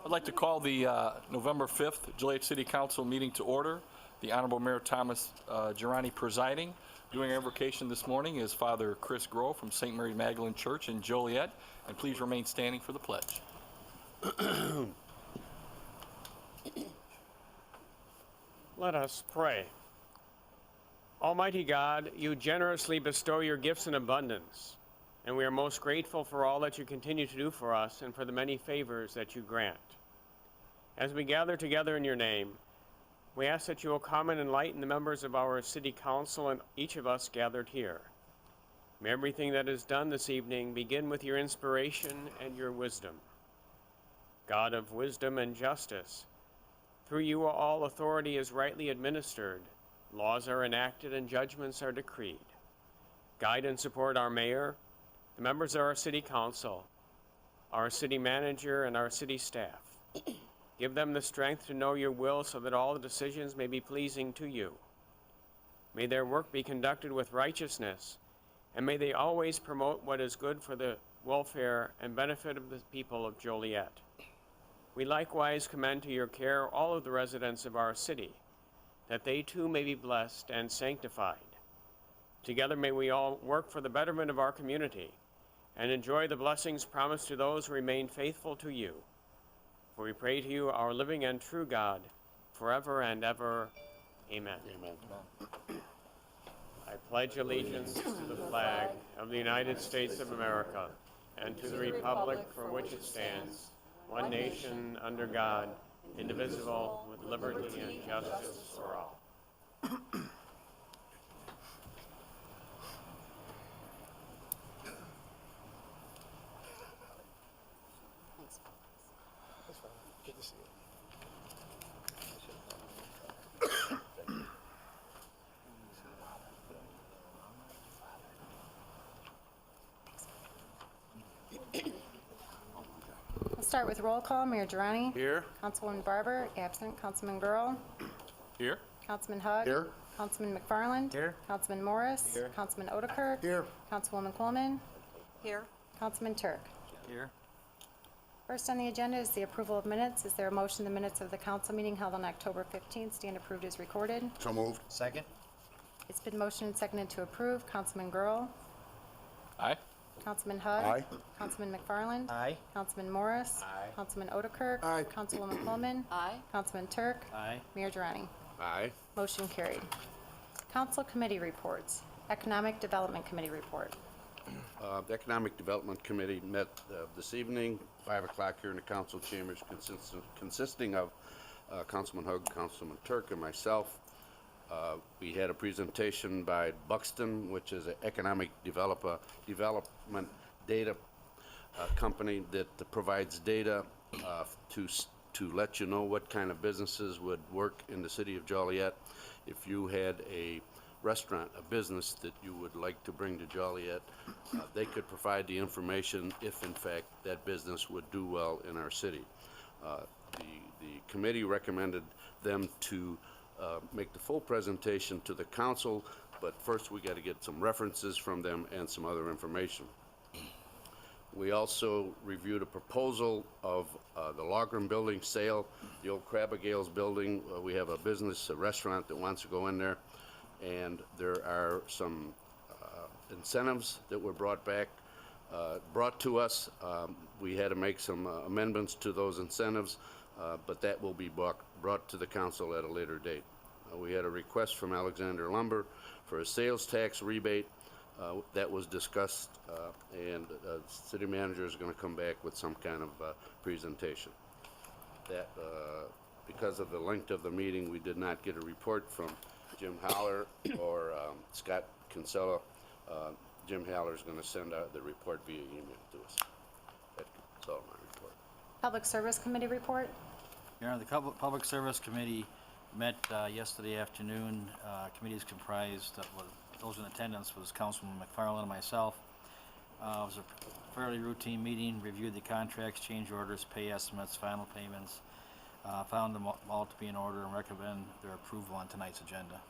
I'd like to call the November 5th Joliet City Council meeting to order. The Honorable Mayor Thomas Girani presiding. Doing our invocation this morning is Father Chris Grove from St. Mary Magdalene Church in Joliet. And please remain standing for the pledge. Let us pray. Almighty God, you generously bestow your gifts in abundance, and we are most grateful for all that you continue to do for us and for the many favors that you grant. As we gather together in your name, we ask that you will come and enlighten the members of our city council and each of us gathered here. May everything that is done this evening begin with your inspiration and your wisdom. God of wisdom and justice, through you all authority is rightly administered, laws are enacted, and judgments are decreed. Guide and support our mayor, the members of our city council, our city manager, and our city staff. Give them the strength to know your will so that all the decisions may be pleasing to you. May their work be conducted with righteousness, and may they always promote what is good for the welfare and benefit of the people of Joliet. We likewise commend to your care all of the residents of our city, that they too may be blessed and sanctified. Together may we all work for the betterment of our community and enjoy the blessings promised to those who remain faithful to you. For we pray to you, our living and true God, forever and ever. Amen. Amen. I pledge allegiance to the flag of the United States of America and to the republic for which it stands, one nation under God, indivisible, with liberty and justice for all. Good to see you. We'll start with roll call. Mayor Girani. Here. Councilwoman Barber, absent. Councilman Girl. Here. Councilman Hugg. Here. Councilman McFarland. Here. Councilman Morris. Here. Councilman Odekirk. Here. Councilwoman Coleman. Here. Councilman Turk. Here. First on the agenda is the approval of minutes. Is there a motion the minutes of the council meeting held on October 15th stand approved as recorded? So moved. Second. It's been motioned and seconded to approve. Councilman Girl. Aye. Councilman Hugg. Aye. Councilman McFarland. Aye. Councilman Morris. Aye. Councilman Odekirk. Aye. Councilwoman Coleman. Aye. Councilman Turk. Aye. Mayor Girani. Aye. Motion carried. Council committee reports. Economic Development Committee report. The Economic Development Committee met this evening, 5 o'clock here in the council chambers, consisting of Councilman Hugg, Councilman Turk, and myself. We had a presentation by Buxton, which is an economic development data company that provides data to let you know what kind of businesses would work in the city of Joliet. If you had a restaurant, a business that you would like to bring to Joliet, they could provide the information if in fact that business would do well in our city. The committee recommended them to make the full presentation to the council, but first we got to get some references from them and some other information. We also reviewed a proposal of the Logrum building sale, the old Crabagales building. We have a business, a restaurant that wants to go in there, and there are some incentives that were brought to us. We had to make some amendments to those incentives, but that will be brought to the council at a later date. We had a request from Alexander Lumber for a sales tax rebate. That was discussed, and the city manager is going to come back with some kind of presentation. That, because of the length of the meeting, we did not get a report from Jim Haller or Scott Kinsella. Jim Haller is going to send out the report via email to us. That's all my report. Public Service Committee report. Your Honor, the Public Service Committee met yesterday afternoon. Committee is comprised of those in attendance was Councilman McFarland and myself. It was a fairly routine meeting, reviewed the contracts, change orders, pay estimates, final payments, found them all to be in order and recommend their approval on tonight's agenda.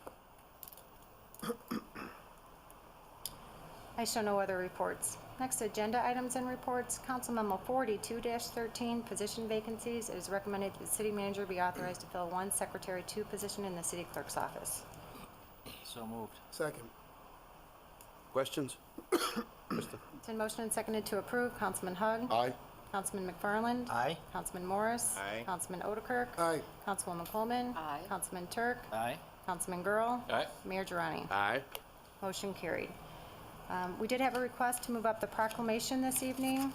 I show no other reports. Next, agenda items and reports. Council Memo 42-13, position vacancies. It is recommended that the city manager be authorized to fill one Secretary 2 position in the city clerk's office. So moved. Second. Questions? Krista? It's been motioned and seconded to approve. Councilman Hug. Aye. Councilman McFarland. Aye. Councilman Morris. Aye. Councilman Otterkirk. Aye. Councilwoman Coleman. Aye. Councilman Turk. Aye. Councilman Girl. Aye. Mayor Girani. Aye. Motion carried. We did have a request to move up the proclamation this evening.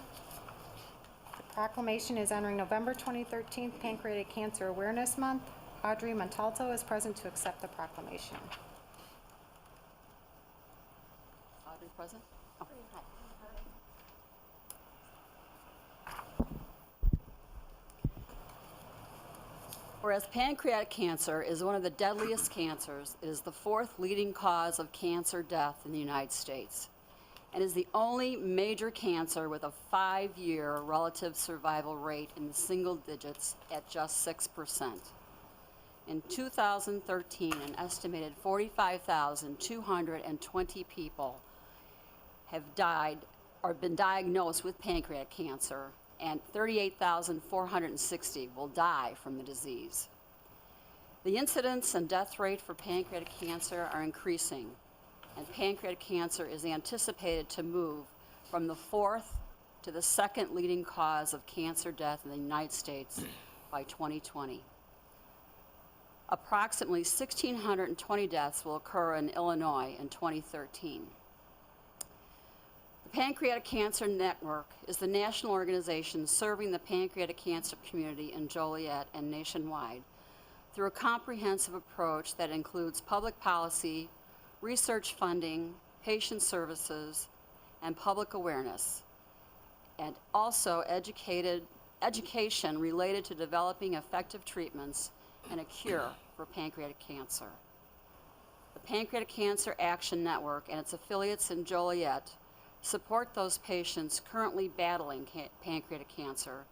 The proclamation is honoring November 2013 Pancreatic Cancer Awareness Month. Audrey Montalto is present to accept the proclamation. Audrey present? Oh, hi. Whereas pancreatic cancer is one of the deadliest cancers, it is the fourth leading cause of cancer death in the United States and is the only major cancer with a 5-year relative survival rate in the single digits at just 6%. In 2013, an estimated 45,220 people have died or been diagnosed with pancreatic cancer, and 38,460 will die from the disease. The incidence and death rate for pancreatic cancer are increasing, and pancreatic cancer is anticipated to move from the fourth to the second leading cause of cancer death in the United States by 2020. Approximately 1,620 deaths will occur in Illinois in 2013. The Pancreatic Cancer Network is the national organization serving the pancreatic cancer community in Joliet and nationwide through a comprehensive approach that includes public policy, research funding, patient services, and public awareness, and also education related to developing effective treatments and a cure for pancreatic cancer. The Pancreatic Cancer Action Network and its affiliates in Joliet support those patients currently battling pancreatic cancer,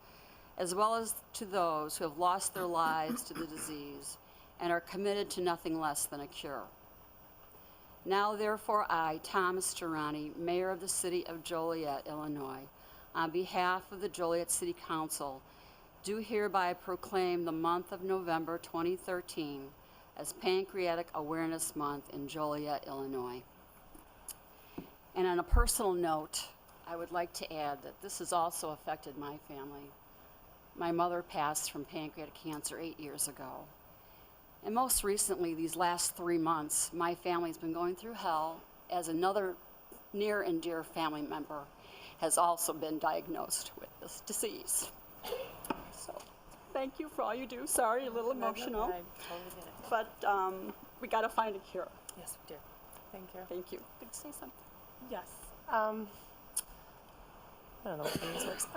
as well as to those who have lost their lives to the disease and are committed to nothing less than a cure. Now, therefore, I, Thomas Girani, Mayor of the City of Joliet, Illinois, on behalf of the Joliet City Council, do hereby proclaim the month of November 2013 as Pancreatic Awareness Month in Joliet, Illinois. And on a personal note, I would like to add that this has also affected my family. My mother passed from pancreatic cancer 8 years ago. And most recently, these last 3 months, my family's been going through hell as another near and dear family member has also been diagnosed with this disease. So, thank you for all you do. Sorry, a little emotional. I totally get it. But we got to find a cure. Yes, we do. Thank you. Thank you. Did you say something? Yes. I don't know what this works.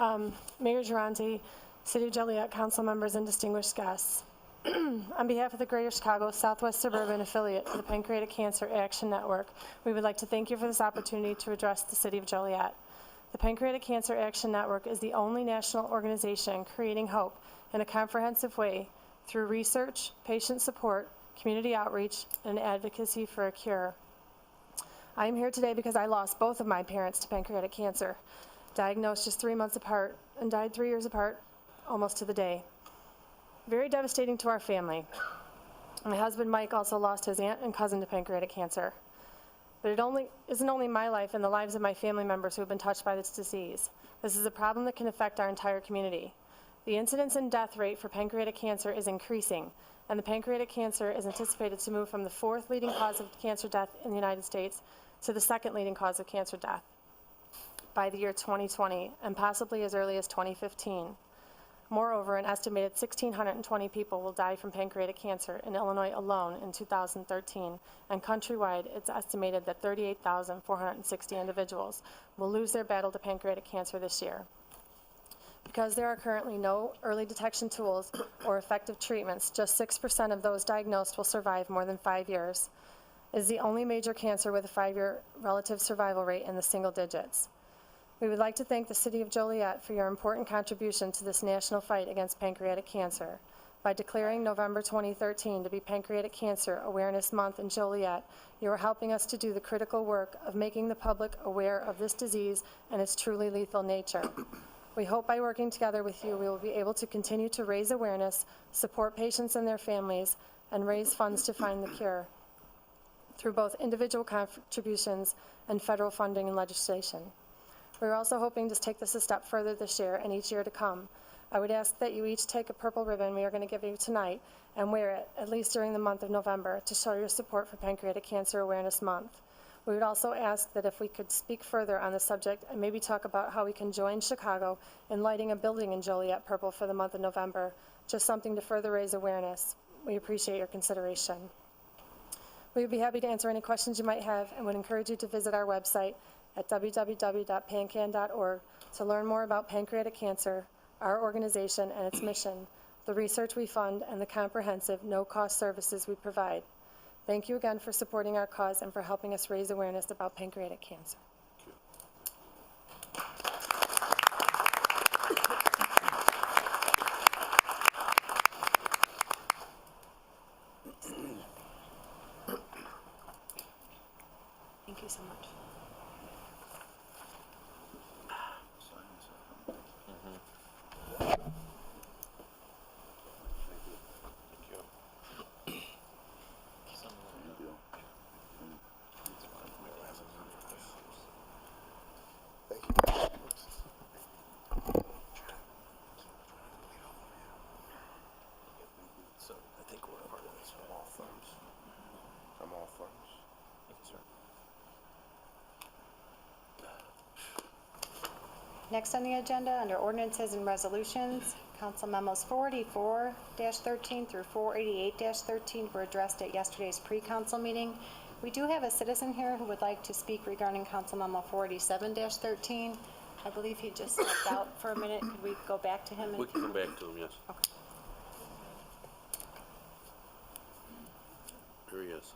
Mayor Girani, City of Joliet council members, and distinguished guests. On behalf of the Greater Chicago Southwest Suburban Affiliate of the Pancreatic Cancer Action Network, we would like to thank you for this opportunity to address the City of Joliet. The Pancreatic Cancer Action Network is the only national organization creating hope in a comprehensive way through research, patient support, community outreach, and advocacy for a cure. I am here today because I lost both of my parents to pancreatic cancer, diagnosed just 3 months apart and died 3 years apart, almost to the day. Very devastating to our family. My husband Mike also lost his aunt and cousin to pancreatic cancer. But it isn't only my life and the lives of my family members who have been touched by this disease. This is a problem that can affect our entire community. The incidence and death rate for pancreatic cancer is increasing, and the pancreatic cancer is anticipated to move from the fourth leading cause of cancer death in the United States to the second leading cause of cancer death by the year 2020, and possibly as early as 2015. Moreover, an estimated 1,620 people will die from pancreatic cancer in Illinois alone in 2013, and countrywide, it's estimated that 38,460 individuals will lose their battle to pancreatic cancer this year. Because there are currently no early detection tools or effective treatments, just 6% of those diagnosed will survive more than 5 years. It is the only major cancer with a 5-year relative survival rate in the single digits. We would like to thank the City of Joliet for your important contribution to this national fight against pancreatic cancer. By declaring November 2013 to be Pancreatic Cancer Awareness Month in Joliet, you are helping us to do the critical work of making the public aware of this disease and its truly lethal nature. We hope by working together with you, we will be able to continue to raise awareness, support patients and their families, and raise funds to find the cure through both individual contributions and federal funding and legislation. We're also hoping to take this a step further this year and each year to come. I would ask that you each take a purple ribbon we are going to give you tonight and wear it, at least during the month of November, to show your support for Pancreatic Cancer Awareness Month. We would also ask that if we could speak further on the subject and maybe talk about how we can join Chicago in lighting a building in Joliet purple for the month of November, just something to further raise awareness. We appreciate your consideration. We would be happy to answer any questions you might have and would encourage you to visit our website at www.pancan.org to learn more about pancreatic cancer, our organization and its mission, the research we fund, and the comprehensive, no-cost services we provide. Thank you again for supporting our cause and for helping us raise awareness about pancreatic cancer. Thank you so much. So I think we're part of this from all funds. From all funds. Thank you, sir. Next on the agenda, under ordinances and resolutions, council memos 484-13 through 488-13 were addressed at yesterday's pre-council meeting. We do have a citizen here who would like to speak regarding council memo 487-13. I believe he just stepped out for a minute. Could we go back to him? We can go back to him, yes. Okay. Here he is.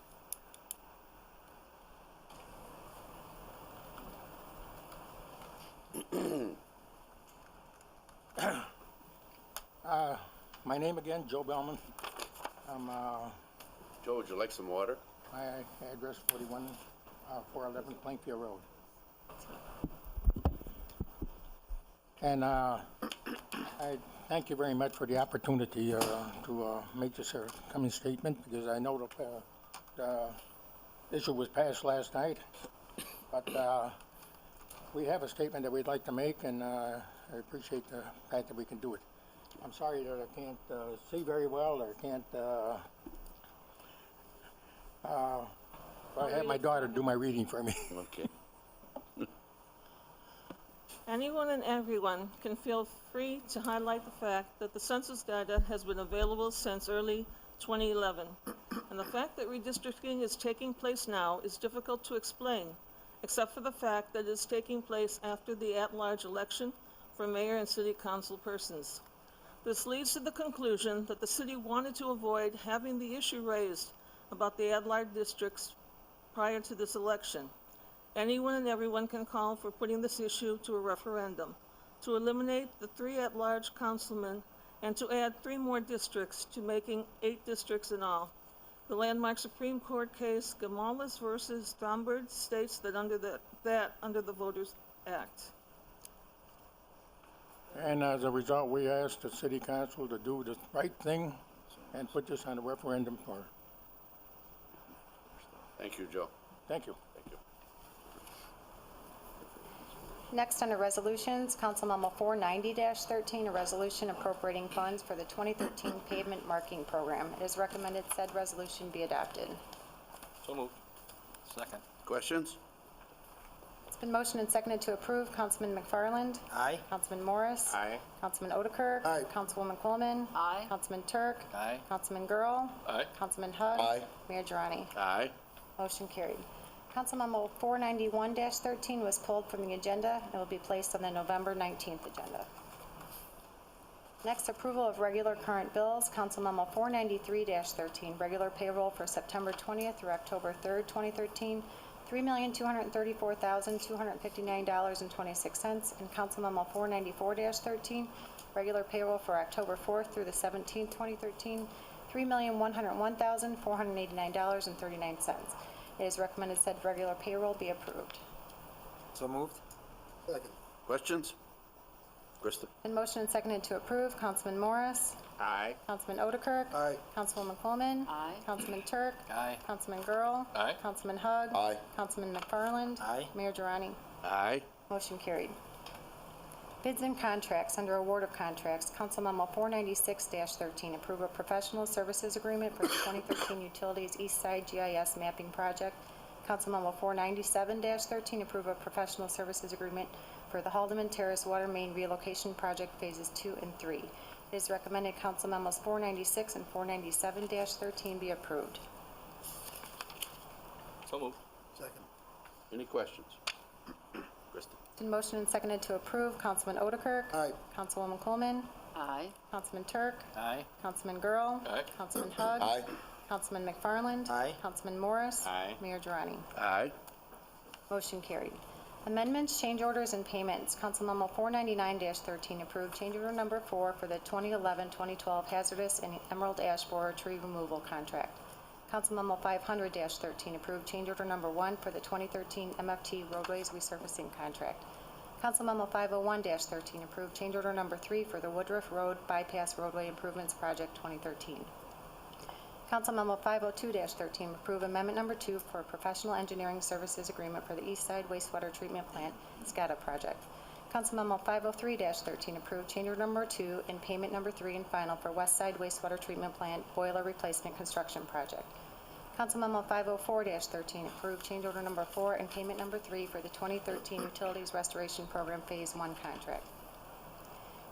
My name again, Joe Bellman. Joe, would you like some water? My address 411 Plainfield Road. And I thank you very much for the opportunity to make this coming statement, because I know the issue was passed last night, but we have a statement that we'd like to make, and I appreciate the fact that we can do it. I'm sorry that I can't see very well, or can't, I have my daughter do my reading for me. Okay. Anyone and everyone can feel free to highlight the fact that the census data has been available since early 2011, and the fact that redistricting is taking place now is difficult to explain, except for the fact that it is taking place after the at-large election for mayor and city council persons. This leads to the conclusion that the city wanted to avoid having the issue raised about the at-large districts prior to this election. Anyone and everyone can call for putting this issue to a referendum, to eliminate the 3 at-large councilmen and to add 3 more districts to making 8 districts in all. The landmark Supreme Court case Gamales versus Thomberg states that under the Voters Act. And as a result, we asked the city council to do the right thing and put this on a referendum for. Thank you, Joe. Thank you. Thank you. Next, under resolutions, council memo 490-13, a resolution appropriating funds for the 2013 pavement marking program. It is recommended said resolution be adopted. So moved. Second. Questions? It's been motioned and seconded to approve. Councilman McFarland? Aye. Councilman Morris? Aye. Councilman Otterkirk? Aye. Councilwoman Coleman? Aye. Councilman Turk? Aye. Councilman Girl? Aye. Councilman Hug? Aye. Mayor Girani? Aye. Motion carried. Council memo 491-13 was pulled from the agenda and will be placed on the November 19th agenda. Next, approval of regular current bills. Council memo 493-13, regular payroll for September 20th through October 3rd, 2013, $3,234,259.26, and Council memo 494-13, Regular payroll for October 4th through the 17th, 2013, $3,101,489.39. It is recommended said regular payroll be approved. So moved. Second. Questions? Krista? Been motioned and seconded to approve. Councilman Morris? Aye. Councilman Otterkirk? Aye. Councilwoman Coleman? Aye. Councilman Turk? Aye. Councilman Girl? Aye. Councilman Hug? Aye. Councilman McFarland? Aye. Mayor Durrani? Aye. Motion carried. Bids and contracts. Under award of contracts, Council Memo 496-13, approve a professional services agreement for the 2013 Utilities East Side GIS Mapping Project. Council Memo 497-13, approve a professional services agreement for the Haldeman Terrace Water Main Relocation Project Phases 2 and 3. It is recommended Council Memos 496 and 497-13 be approved. So moved. Second. Any questions? Krista? Been motioned and seconded to approve. Councilman Otterkirk? Aye. Councilwoman Coleman? Aye. Councilman Turk? Aye. Councilman Girl? Aye. Councilman Hug? Aye. Councilman McFarland? Aye. Councilman Morris? Aye. Mayor Durrani? Aye. Motion carried. Amendments, change orders, and payments. Council Memo 499-13, approved change order number 4 for the 2011-2012 hazardous and emerald ash borer tree removal contract. Council Memo 500-13, approved change order number 1 for the 2013 MFT roadways resurfacing contract. Council Memo 501-13, approved change order number 3 for the Woodruff Road Bypass Roadway Improvements Project 2013. Council Memo 502-13, approve amendment number 2 for professional engineering services agreement for the East Side Wastewater Treatment Plant SCADA project. Council Memo 503-13, approve change order number 2 and payment number 3 and final for West Side Wastewater Treatment Plant boiler replacement construction project. Council Memo 504-13, approve change order number 4 and payment number 3 for the 2013 Utilities Restoration Program Phase 1 contract.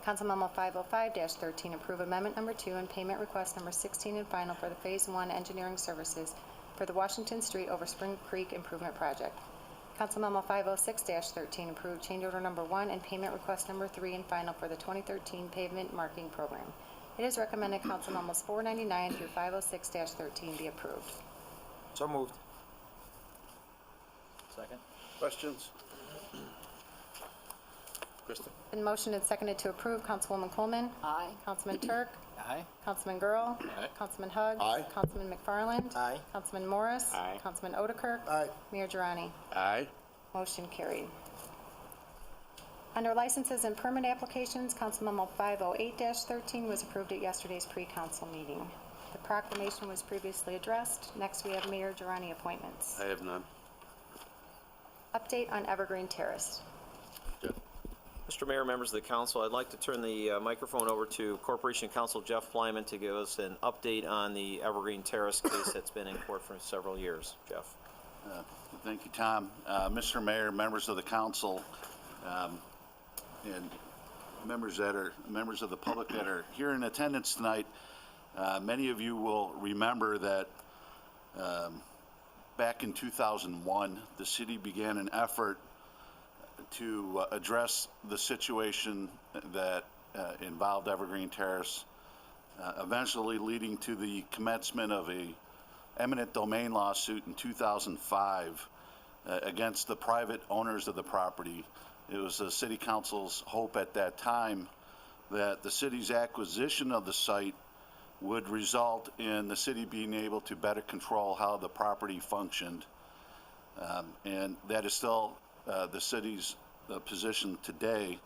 Council Memo 505-13, approve amendment number 2 and payment request number 16 and final for the Phase 1 engineering services for the Washington Street over Spring Creek Improvement Project. Council Memo 506-13, approve change order number 1 and payment request number 3 and final for the 2013 pavement marking program. It is recommended Council Memos 499 through 506-13 be approved. So moved. Second. Questions? Krista? Been motioned and seconded to approve. Councilwoman Coleman? Aye. Councilman Turk? Aye. Councilman Girl? Aye. Councilman Hug? Aye. Councilman McFarland? Aye. Councilman Morris? Aye. Councilman Otterkirk? Aye. Mayor Durrani? Aye. Motion carried. Under licenses and permit applications, Council Memo 508-13 was approved at yesterday's pre-council meeting. The proclamation was previously addressed. Next, we have Mayor Durrani appointments. I have none. Update on Evergreen Terrace. Jeff? Mr. Mayor, members of the council, I'd like to turn the microphone over to Corporation Counsel Jeff Flyman to give us an update on the Evergreen Terrace case that's been in court for several years. Jeff. Thank you, Tom. Mr. Mayor, members of the council, and members of the public that are here in attendance tonight, many of you will remember that back in 2001, the city began an effort to address the situation that involved Evergreen Terrace, eventually leading to the commencement of a eminent domain lawsuit in 2005 against the private owners of the property. It was the city council's hope at that time that the city's acquisition of the site would result in the city being able to better control how the property functioned. And that is still the city's position today.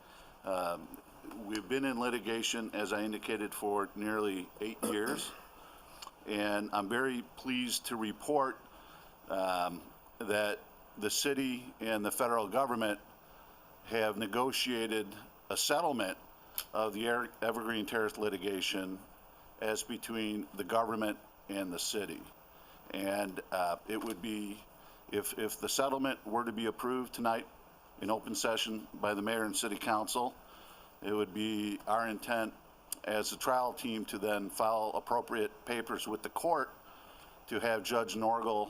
We've been in litigation, as I indicated, for nearly 8 years. And I'm very pleased to report that the city and the federal government have negotiated a settlement of the Evergreen Terrace litigation as between the government and the city. And it would be, if the settlement were to be approved tonight in open session by the mayor and city council, it would be our intent as a trial team to then file appropriate papers with the court to have Judge Norgal,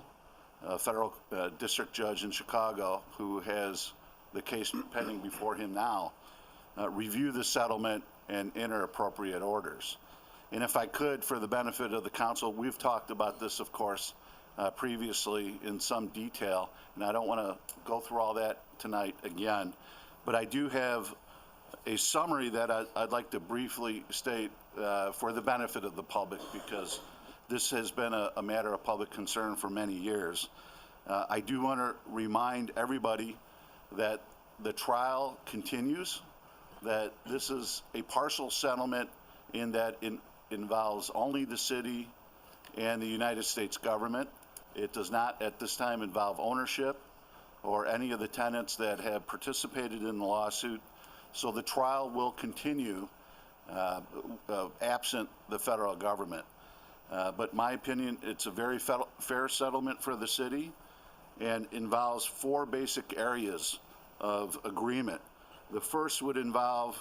a federal district judge in Chicago, who has the case pending before him now, review the settlement and enter appropriate orders. And if I could, for the benefit of the council, we've talked about this, of course, previously in some detail, and I don't want to go through all that tonight again, but I do have a summary that I'd like to briefly state for the benefit of the public, because this has been a matter of public concern for many years. I do want to remind everybody that the trial continues, that this is a partial settlement in that it involves only the city and the United States government. It does not at this time involve ownership or any of the tenants that have participated in the lawsuit. So the trial will continue absent the federal government. But my opinion, it's a very fair settlement for the city and involves 4 basic areas of agreement. The first would involve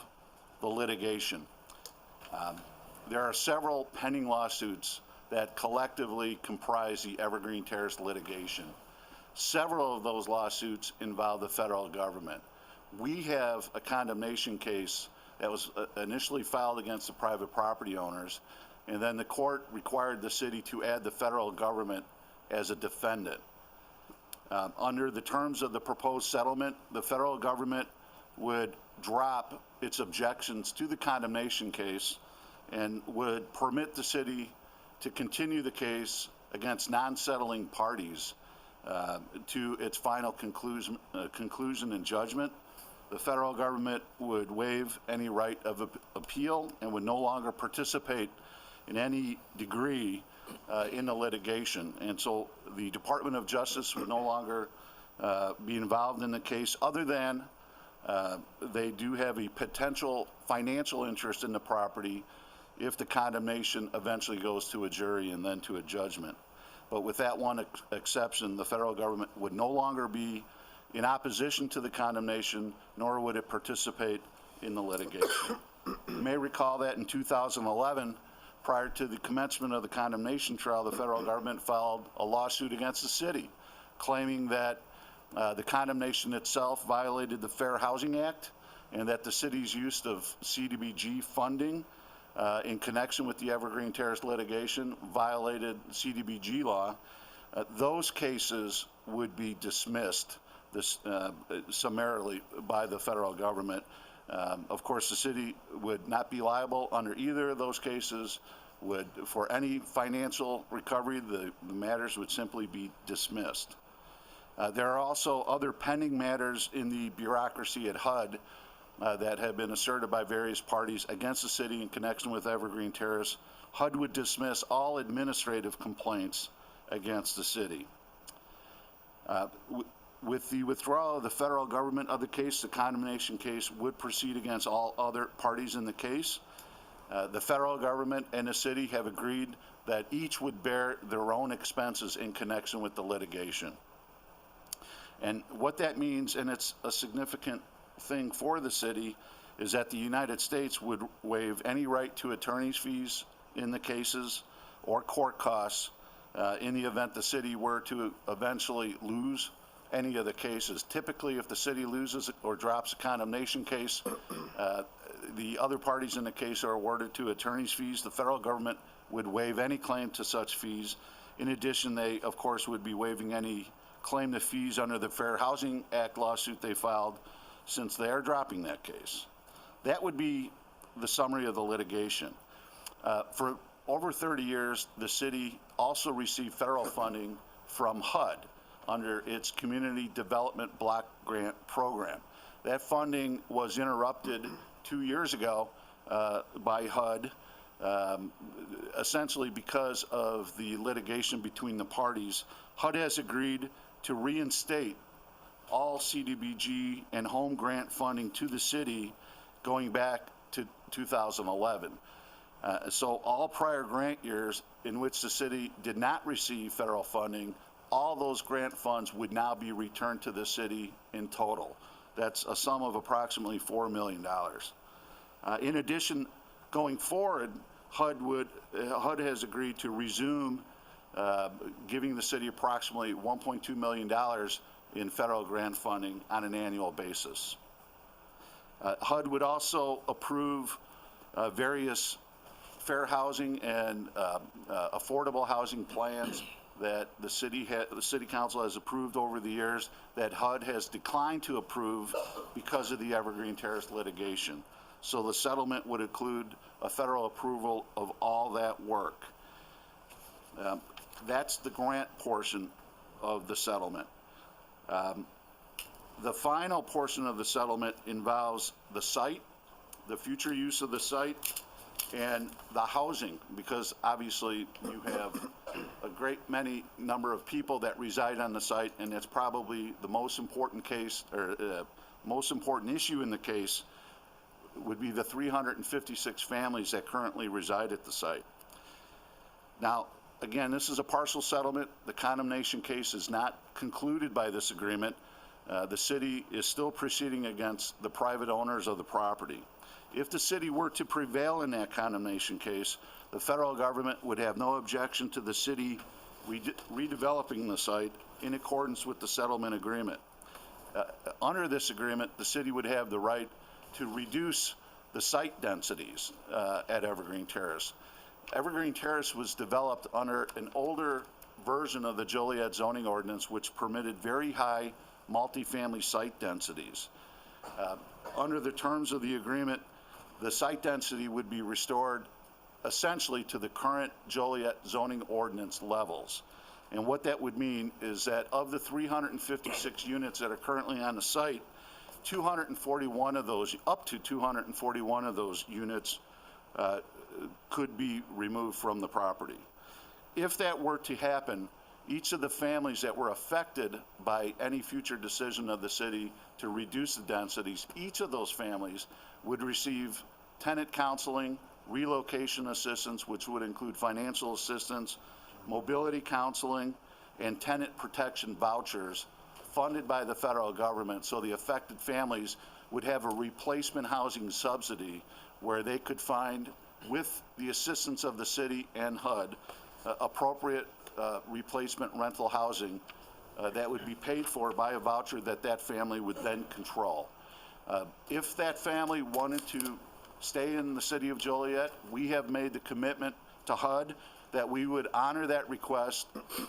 the litigation. There are several pending lawsuits that collectively comprise the Evergreen Terrace litigation. Several of those lawsuits involve the federal government. We have a condemnation case that was initially filed against the private property owners, and then the court required the city to add the federal government as a defendant. Under the terms of the proposed settlement, the federal government would drop its objections to the condemnation case and would permit the city to continue the case against non-settling parties to its final conclusion and judgment. The federal government would waive any right of appeal and would no longer participate in any degree in the litigation. And so the Department of Justice would no longer be involved in the case, other than they do have a potential financial interest in the property if the condemnation eventually goes to a jury and then to a judgment. But with that one exception, the federal government would no longer be in opposition to the condemnation, nor would it participate in the litigation. You may recall that in 2011, prior to the commencement of the condemnation trial, the federal government filed a lawsuit against the city, claiming that the condemnation itself violated the Fair Housing Act and that the city's use of CDBG funding in connection with the Evergreen Terrace litigation violated CDBG law. Those cases would be dismissed summarily by the federal government. Of course, the city would not be liable under either of those cases. For any financial recovery, the matters would simply be dismissed. There are also other pending matters in the bureaucracy at HUD that have been asserted by various parties against the city in connection with Evergreen Terrace. HUD would dismiss all administrative complaints against the city. With the withdrawal of the federal government of the case, the condemnation case would proceed against all other parties in the case. The federal government and the city have agreed that each would bear their own expenses in connection with the litigation. And what that means, and it's a significant thing for the city, is that the United States would waive any right to attorney's fees in the cases or court costs in the event the city were to eventually lose any of the cases. Typically, if the city loses or drops a condemnation case, the other parties in the case are awarded to attorney's fees. The federal government would waive any claim to such fees. In addition, they, of course, would be waiving any claim to fees under the Fair Housing Act lawsuit they filed, since they are dropping that case. That would be the summary of the litigation. For over 30 years, the city also received federal funding from HUD under its Community Development Block Grant Program. That funding was interrupted 2 years ago by HUD, essentially because of the litigation between the parties. HUD has agreed to reinstate all CDBG and home grant funding to the city going back to 2011. So all prior grant years in which the city did not receive federal funding, all those grant funds would now be returned to the city in total. That's a sum of approximately $4 million. In addition, going forward, HUD has agreed to resume giving the city approximately $1.2 million in federal grant funding on an annual basis. HUD would also approve various fair housing and affordable housing plans that the city council has approved over the years that HUD has declined to approve because of the Evergreen Terrace litigation. So the settlement would include a federal approval of all that work. That's the grant portion of the settlement. The final portion of the settlement involves the site, the future use of the site, and the housing, because obviously you have a great many number of people that reside on the site, and it's probably the most important case, or most important issue in the case would be the 356 families that currently reside at the site. Now, again, this is a partial settlement. The condemnation case is not concluded by this agreement. The city is still proceeding against the private owners of the property. If the city were to prevail in that condemnation case, the federal government would have no objection to the city redeveloping the site in accordance with the settlement agreement. Under this agreement, the city would have the right to reduce the site densities at Evergreen Terrace. Evergreen Terrace was developed under an older version of the Joliet zoning ordinance, which permitted very high multifamily site densities. Under the terms of the agreement, the site density would be restored essentially to the current Joliet zoning ordinance levels. And what that would mean is that of the 356 units that are currently on the site, 241 of those, up to 241 of those units could be removed from the property. If that were to happen, each of the families that were affected by any future decision of the city to reduce the densities, each of those families would receive tenant counseling, relocation assistance, which would include financial assistance, mobility counseling, and tenant protection vouchers funded by the federal government, so the affected families would have a replacement housing subsidy where they could find, with the assistance of the city and HUD, appropriate replacement rental housing that would be paid for by a voucher that that family would then control. If that family wanted to stay in the city of Joliet, we have made the commitment to HUD that we would honor that request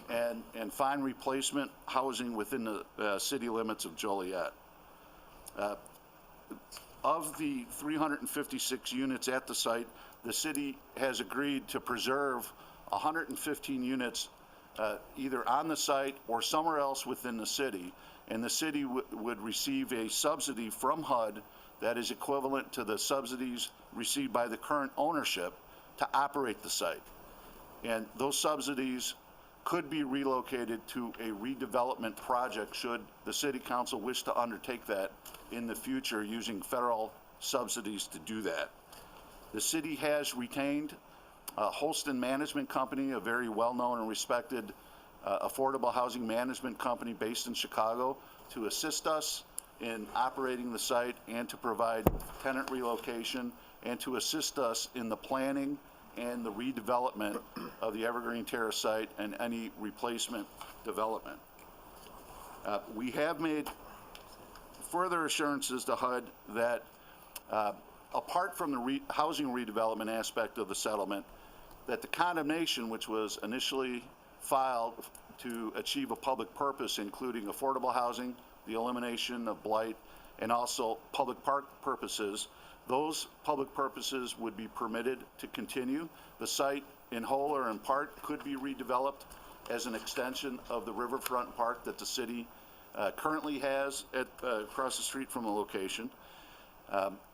and find replacement housing within the city limits of Joliet. Of the 356 units at the site, the city has agreed to preserve 115 units either on the site or somewhere else within the city, and the city would receive a subsidy from HUD that is equivalent to the subsidies received by the current ownership to operate the site. And those subsidies could be relocated to a redevelopment project should the city council wish to undertake that in the future using federal subsidies to do that. The city has retained Holston Management Company, a very well-known and respected affordable housing management company based in Chicago, to assist us in operating the site and to provide tenant relocation and to assist us in the planning and the redevelopment of the Evergreen Terrace site and any replacement development. We have made further assurances to HUD that apart from the housing redevelopment aspect of the settlement, that the condemnation, which was initially filed to achieve a public purpose, including affordable housing, the elimination of blight, and also public park purposes, those public purposes would be permitted to continue. The site, in whole or in part, could be redeveloped as an extension of the riverfront park that the city currently has across the street from the location.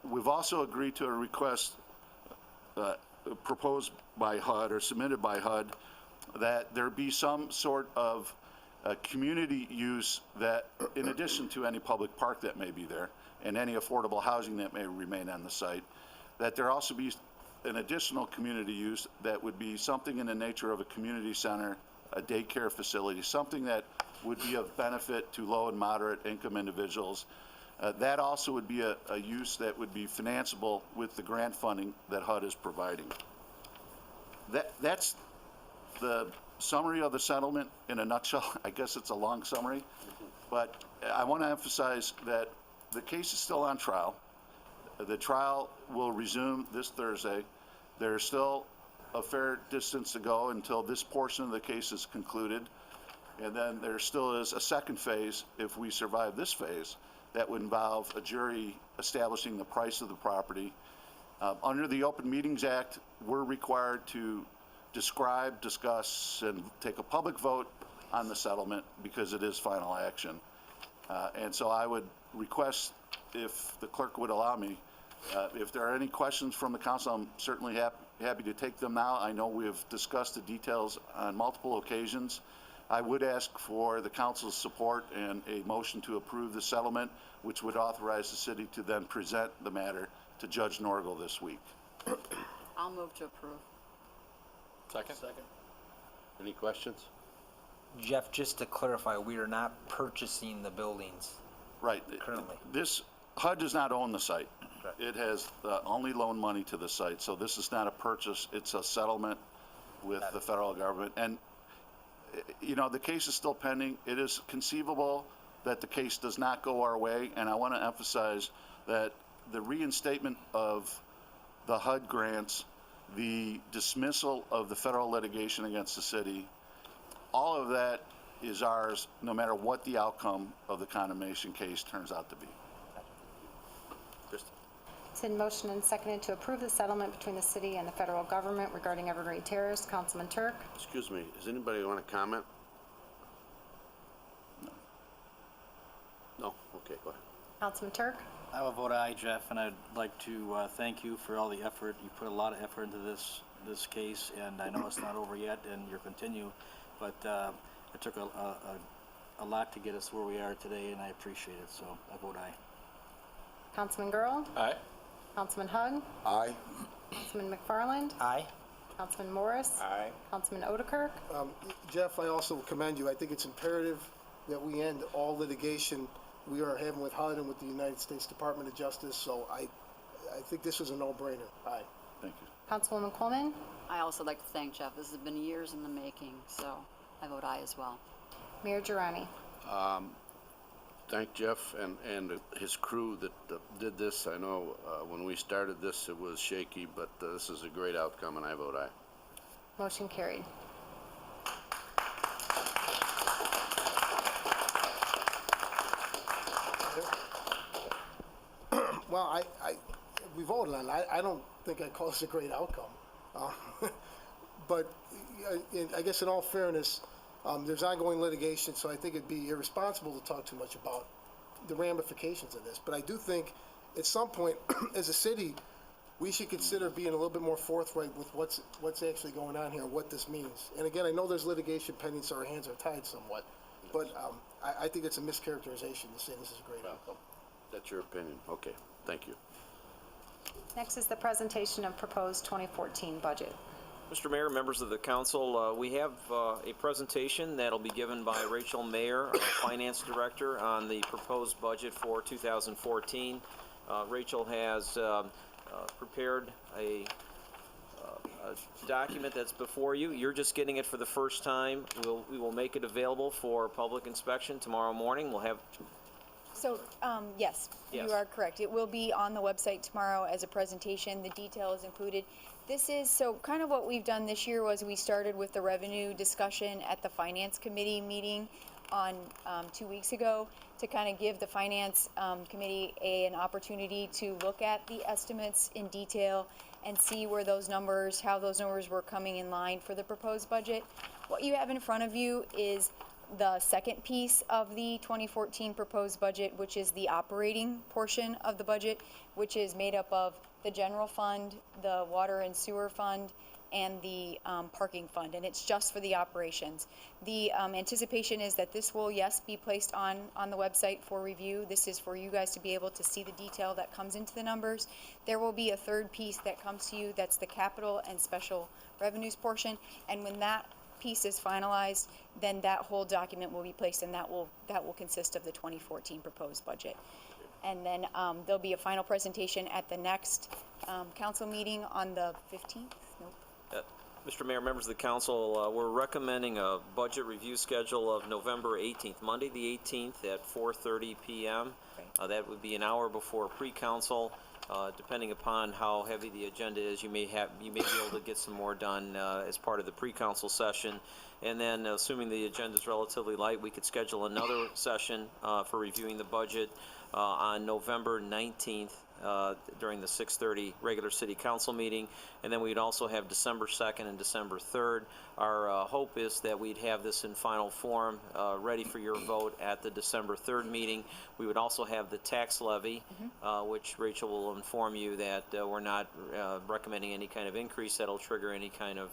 We've also agreed to a request proposed by HUD or submitted by HUD that there be some sort of community use that, in addition to any public park that may be there and any affordable housing that may remain on the site, that there also be an additional community use that would be something in the nature of a community center, a daycare facility, something that would be of benefit to low and moderate income individuals. That also would be a use that would be financeable with the grant funding that HUD is providing. That's the summary of the settlement in a nutshell. I guess it's a long summary, but I want to emphasize that the case is still on trial. The trial will resume this Thursday. There are still a fair distance to go until this portion of the case is concluded. And then there still is a second phase, if we survive this phase, that would involve a jury establishing the price of the property. Under the Open Meetings Act, we're required to describe, discuss, and take a public vote on the settlement because it is final action. And so I would request, if the clerk would allow me, if there are any questions from the council, I'm certainly happy to take them now. I know we have discussed the details on multiple occasions. I would ask for the council's support and a motion to approve the settlement, which would authorize the city to then present the matter to Judge Norgal this week. I'll move to approve. Second? Any questions? Jeff, just to clarify, we are not purchasing the buildings. Right. Currently. This, HUD does not own the site. It has only loaned money to the site, so this is not a purchase, it's a settlement with the federal government. And, you know, the case is still pending. It is conceivable that the case does not go our way, and I want to emphasize that the reinstatement of the HUD grants, the dismissal of the federal litigation against the city, all of that is ours no matter what the outcome of the condemnation case turns out to be. It's in motion and seconded to approve the settlement between the city and the federal government regarding Evergreen Terrace. Councilman Turk? Excuse me, does anybody want to comment? No? Okay, go ahead. Councilman Turk? I will vote aye, Jeff, and I'd like to thank you for all the effort. You put a lot of effort into this case, and I know it's not over yet, and you'll continue, but it took a lot to get us where we are today, and I appreciate it, so I vote aye. Councilman Girl? Aye. Councilman Hug? Aye. Councilman McFarland? Aye. Councilman Morris? Aye. Councilman Odekirk? Jeff, I also commend you. I think it's imperative that we end all litigation we are having with HUD and with the United States Department of Justice, so I think this is a no-brainer. Aye. Thank you. Councilwoman Coleman? I also like to thank Jeff. This has been years in the making, so I vote aye as well. Mayor Girani? Thank Jeff and his crew that did this. I know when we started this it was shaky, but this is a great outcome, and I vote aye. Motion carried. Well, we voted on it. I don't think I call this a great outcome. But I guess in all fairness, there's ongoing litigation, so I think it'd be irresponsible to talk too much about the ramifications of this. But I do think at some point, as a city, we should consider being a little bit more forthright with what's actually going on here and what this means. And again, I know there's litigation pending, so our hands are tied somewhat. But I think it's a mischaracterization to say this is a great outcome. That's your opinion. Okay, thank you. Next is the presentation of proposed 2014 budget. Mr. Mayor, members of the council, we have a presentation that'll be given by Rachel Mayer, our Finance Director, on the proposed budget for 2014. Rachel has prepared a document that's before you. You're just getting it for the first time. We will make it available for public inspection tomorrow morning. We'll have... So, yes, Yes. you are correct. It will be on the website tomorrow as a presentation. The detail is included. This is, so kind of what we've done this year was we started with the revenue discussion at the Finance Committee meeting on 2 weeks ago to kind of give the Finance Committee an opportunity to look at the estimates in detail and see where those numbers, how those numbers were coming in line for the proposed budget. What you have in front of you is the second piece of the 2014 proposed budget, which is the operating portion of the budget, which is made up of the general fund, the water and sewer fund, and the parking fund, and it's just for the operations. The anticipation is that this will, yes, be placed on the website for review. This is for you guys to be able to see the detail that comes into the numbers. There will be a third piece that comes to you, that's the capital and special revenues portion, and when that piece is finalized, then that whole document will be placed, and that will consist of the 2014 proposed budget. And then there'll be a final presentation at the next council meeting on the 15th. Nope. Mr. Mayor, members of the council, we're recommending a budget review schedule of November 18th, Monday the 18th at 4:30 p.m. That would be an hour before pre-council. Depending upon how heavy the agenda is, you may be able to get some more done as part of the pre-council session. And then, assuming the agenda is relatively light, we could schedule another session for reviewing the budget on November 19th during the 6:30 regular city council meeting. And then we'd also have December 2nd and December 3rd. Our hope is that we'd have this in final form ready for your vote at the December 3rd meeting. We would also have the tax levy, which Rachel will inform you that we're not recommending any kind of increase that'll trigger any kind of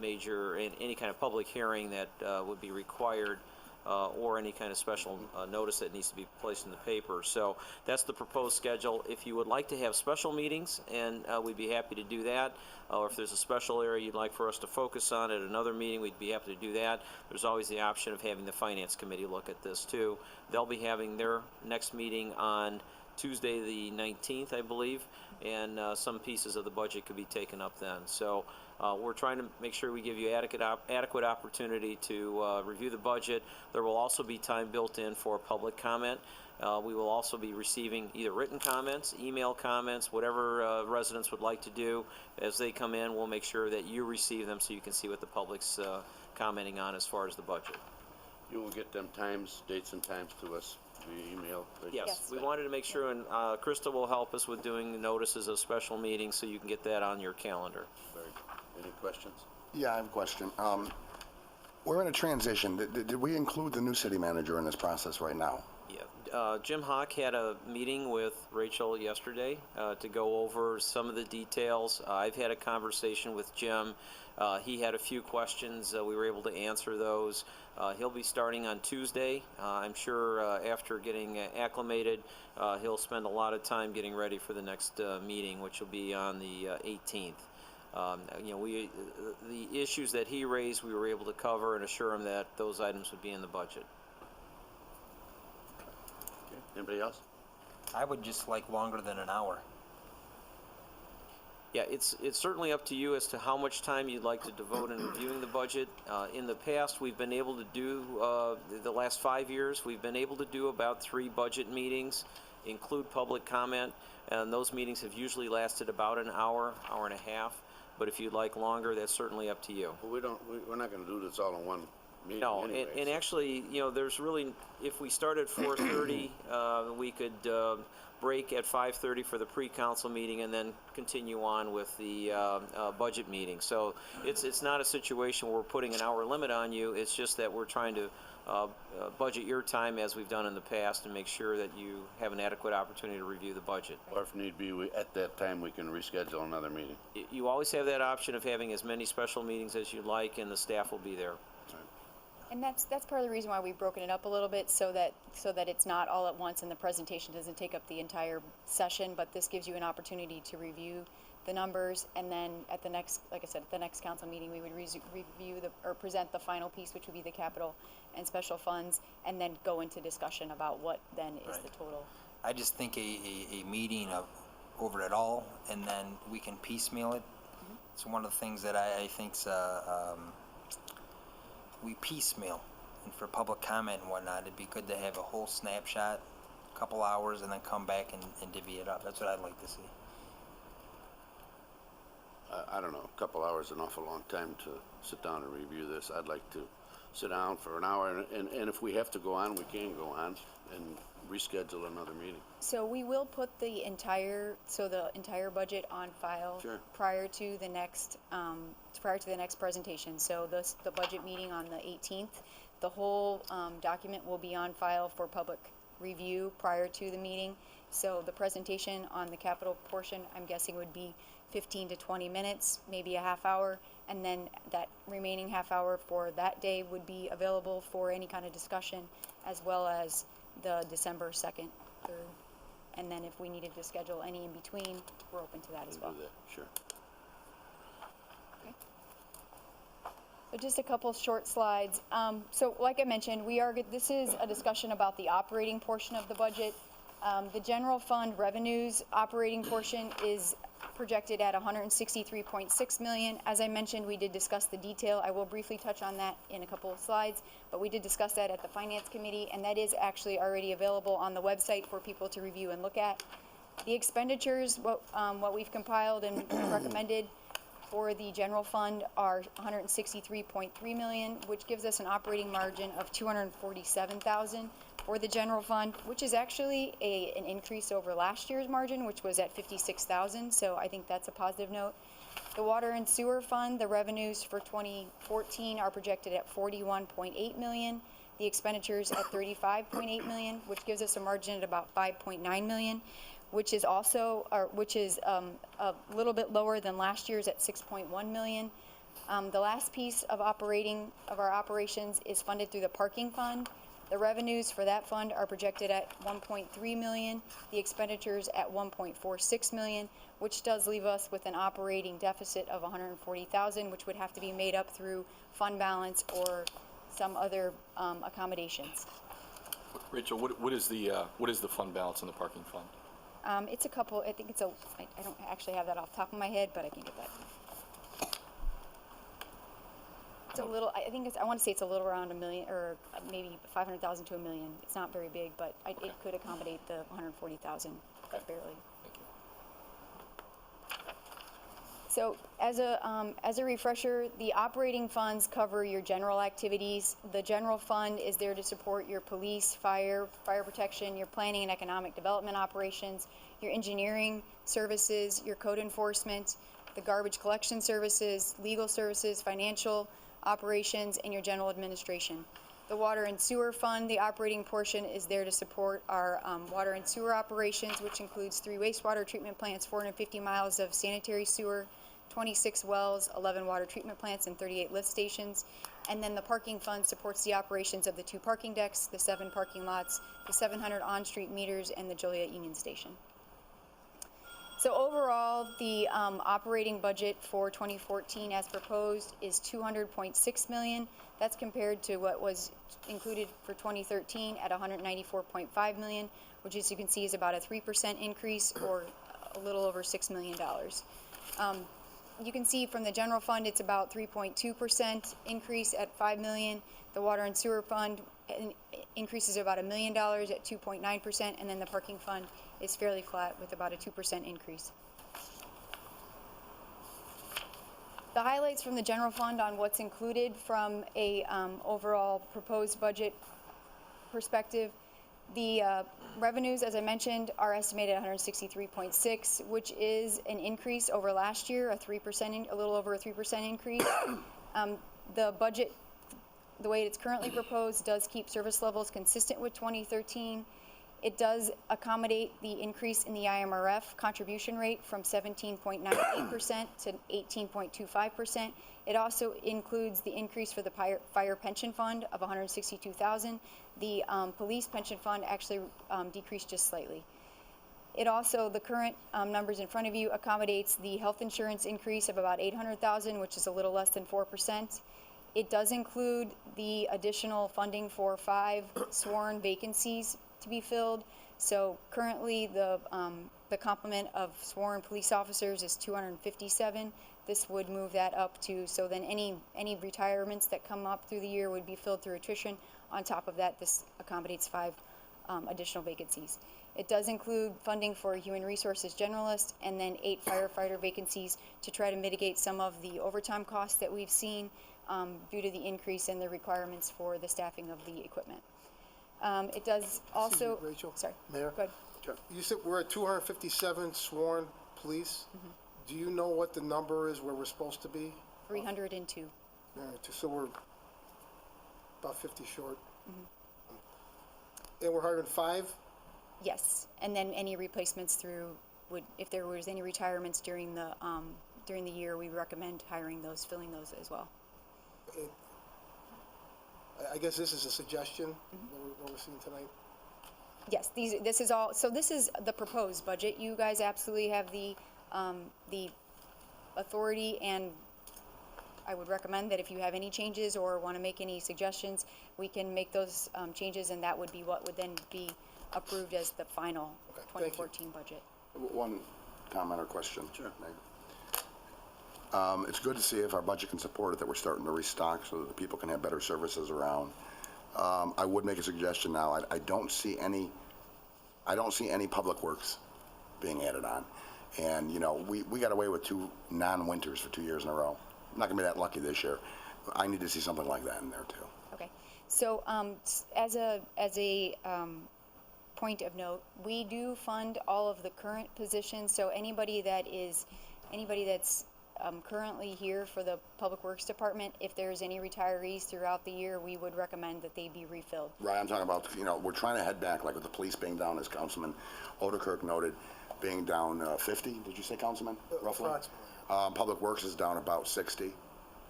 any kind of public hearing that would be required or any kind of special notice that needs to be placed in the paper. So that's the proposed schedule. If you would like to have special meetings, and we'd be happy to do that, or if there's a special area you'd like for us to focus on at another meeting, we'd be happy to do that. There's always the option of having the Finance Committee look at this too. They'll be having their next meeting on Tuesday the 19th, I believe, and some pieces of the budget could be taken up then. So we're trying to make sure we give you adequate opportunity to review the budget. There will also be time built in for public comment. We will also be receiving either written comments, email comments, whatever residents would like to do. As they come in, we'll make sure that you receive them so you can see what the public's commenting on as far as the budget. You will get them dates and times to us via email? Yes, we wanted to make sure, and Krista will help us with doing notices of special meetings so you can get that on your calendar. Very good. Any questions? Yeah, I have a question. We're in a transition. Did we include the new city manager in this process right now? Yeah, Jim Hawk had a meeting with Rachel yesterday to go over some of the details. I've had a conversation with Jim. He had a few questions. We were able to answer those. He'll be starting on Tuesday. I'm sure after getting acclimated, he'll spend a lot of time getting ready for the next meeting, which will be on the 18th. The issues that he raised, we were able to cover and assure him that those items would be in the budget. Okay. Anybody else? I would just like longer than an hour. Yeah, it's certainly up to you as to how much time you'd like to devote in reviewing the budget. In the past, we've been able to do, the last 5 years, we've been able to do about 3 budget meetings, include public comment, and those meetings have usually lasted about an hour, hour and a half. But if you'd like longer, that's certainly up to you. Well, we're not going to do this all in one meeting. No, anyways. and actually, there's really, if we start at 4:30, we could break at 5:30 for the pre-council meeting and then continue on with the budget meeting. So it's not a situation where we're putting an hour limit on you. It's just that we're trying to budget your time as we've done in the past and make sure that you have an adequate opportunity to review the budget. Or if need be, at that time, we can reschedule another meeting. You always have that option of having as many special meetings as you'd like, and the staff will be there. And that's part of the reason why we've broken it up a little bit, so that it's not all at once and the presentation doesn't take up the entire session, but this gives you an opportunity to review the numbers, and then at the next, like I said, at the next council meeting, we would review or present the final piece, which would be the capital and special funds, and then go into discussion about what then is the total. I just think a meeting over it all, and then we can piecemeal it. Mm-hmm. It's one of the things that I think's we piecemeal, and for public comment and whatnot, it'd be good to have a whole snapshot, a couple hours, and then come back and divvy it up. That's what I'd like to see. I don't know, a couple hours is an awful long time to sit down and review this. I'd like to sit down for an hour, and if we have to go on, we can go on and reschedule another meeting. So we will put the entire budget on file. Sure. prior to the next presentation. So the budget meeting on the 18th, the whole document will be on file for public review prior to the meeting. So the presentation on the capital portion, I'm guessing, would be 15 to 20 minutes, maybe a half hour, and then that remaining half hour for that day would be available for any kind of discussion, as well as the December 2nd, 3rd. And then if we needed to schedule any in between, we're open to that as well. Do that, sure. Okay. So just a couple short slides. So like I mentioned, this is a discussion about the operating portion of the budget. The general fund revenues operating portion is projected at $163.6 million. As I mentioned, we did discuss the detail. I will briefly touch on that in a couple of slides, but we did discuss that at the Finance Committee, and that is actually already available on the website for people to review and look at. The expenditures, what we've compiled and recommended for the general fund are $163.3 million, which gives us an operating margin of $247,000 for the general fund, which is actually an increase over last year's margin, which was at $56,000. So I think that's a positive note. The water and sewer fund, the revenues for 2014 are projected at $41.8 million. The expenditures at $35.8 million, which gives us a margin at about $5.9 million, which is also, a little bit lower than last year's at $6.1 million. The last piece of our operations is funded through the parking fund. The revenues for that fund are projected at $1.3 million, the expenditures at $1.46 million, which does leave us with an operating deficit of $140,000, which would have to be made up through fund balance or some other accommodations. Rachel, what is the fund balance in the parking fund? It's a couple, I think I don't actually have that off the top of my head, but I can get that. It's a little, I want to say it's a little around $1 million, or maybe $500,000 to $1 million. It's not very big, but it could accommodate the $140,000, but barely. Thank you. So as a refresher, the operating funds cover your general activities. The general fund is there to support your police, fire protection, your planning and economic development operations, your engineering services, your code enforcement, the garbage collection services, legal services, financial operations, and your general administration. The water and sewer fund, the operating portion, is there to support our water and sewer operations, which includes 3 wastewater treatment plants, 450 miles of sanitary sewer, 26 wells, 11 water treatment plants, and 38 lift stations. And then the parking fund supports the operations of the 2 parking decks, the 7 parking lots, the 700 on-street meters, and the Joliet Union Station. So overall, the operating budget for 2014 as proposed is $200.6 million. That's compared to what was included for 2013 at $194.5 million, which, as you can see, is about a 3% increase, or a little over $6 million. You can see from the general fund, it's about 3.2% increase at $5 million. The water and sewer fund increases about $1 million at 2.9%, and then the parking fund is fairly flat with about a 2% increase. The highlights from the general fund on what's included from a overall proposed budget perspective. The revenues, as I mentioned, are estimated at $163.6, which is an increase over last year, a little over a 3% increase. The budget, the way it's currently proposed, does keep service levels consistent with 2013. It does accommodate the increase in the IMRF contribution rate from 17.98% to 18.25%. It also includes the increase for the fire pension fund of $162,000. The police pension fund actually decreased just slightly. It also, the current numbers in front of you, accommodates the health insurance increase of about $800,000, which is a little less than 4%. It does include the additional funding for 5 sworn vacancies to be filled. So currently the complement of sworn police officers is 257. This would move that up to, so then any retirements that come up through the year would be filled through attrition. On top of that, this accommodates 5 additional vacancies. It does include funding for a human resources generalist, and then 8 firefighter vacancies to try to mitigate some of the overtime costs that we've seen due to the increase in the requirements for the staffing of the equipment. It does also... Excuse me, Rachel? Sorry. Mayor? Go ahead. You said we're at 257 sworn police. Mm-hmm. Do you know what the number is where we're supposed to be? 302. All right, so we're about 50 short. Mm-hmm. And we're hiring 5? Yes, and then any replacements through if there was any retirements during the year, we recommend filling those as well. I guess this is a suggestion, what we're seeing tonight. Yes, this is all. So this is the proposed budget. You guys absolutely have the authority, and I would recommend that if you have any changes or want to make any suggestions, we can make those changes, and that would be what would then be approved as the final 2014 budget. One comment or question. Sure. It's good to see if our budget can support it, that we're starting to restock so that the people can have better services around. I would make a suggestion now. I don't see any public works being added on. And, you know, we got away with 2 non-winters for 2 years in a row. I'm not gonna be that lucky this year. I need to see something like that in there too. Okay, so as a point of note, we do fund all of the current positions, so anybody that's currently here for the Public Works Department, if there's any retirees throughout the year, we would recommend that they be refilled. Right, I'm talking about, you know, we're trying to head back, like with the police being down, as Councilman Odekirk noted, being down 50, did you say, Councilman, roughly? Approximately. Public Works is down about 60,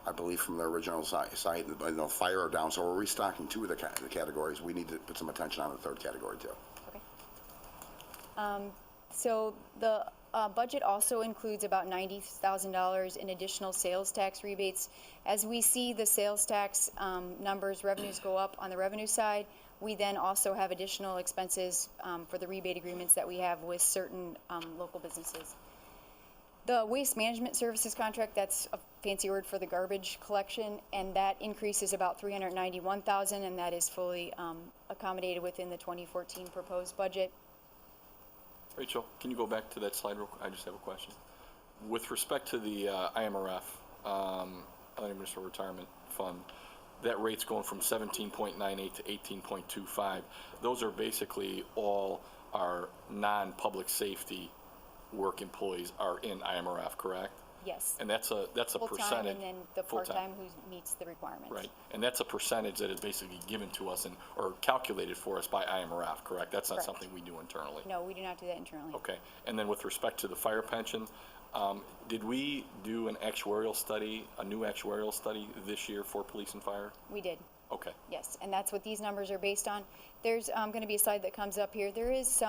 I believe, from their original site. You know, fire are down, so we're restocking 2 of the categories. We need to put some attention on the 3rd category too. So the budget also includes about $90,000 in additional sales tax rebates. As we see the sales tax revenues go up on the revenue side, we then also have additional expenses for the rebate agreements that we have with certain local businesses. The waste management services contract, that's a fancy word for the garbage collection, and that increase is about $391,000, and that is fully accommodated within the 2014 proposed budget. Rachel, can you go back to that slide real quick? I just have a question. With respect to the IMRF, Municipal Retirement Fund, that rate's going from 17.98 to 18.25. Those are basically all our non-public safety work employees are in IMRF, correct? Yes. And that's a Full-time, percentage. and then the full-time. part-time who meets the requirements. Right, and that's a percentage that is basically given to us or calculated for us by IMRF, correct? That's not Correct. something we do internally? No, we do not do that internally. Okay, and then with respect to the fire pension, did we do an actuarial study, a new actuarial study this year for police and fire? We did. Okay. Yes, and that's what these numbers are based on. There's going to be a slide that comes up here. There is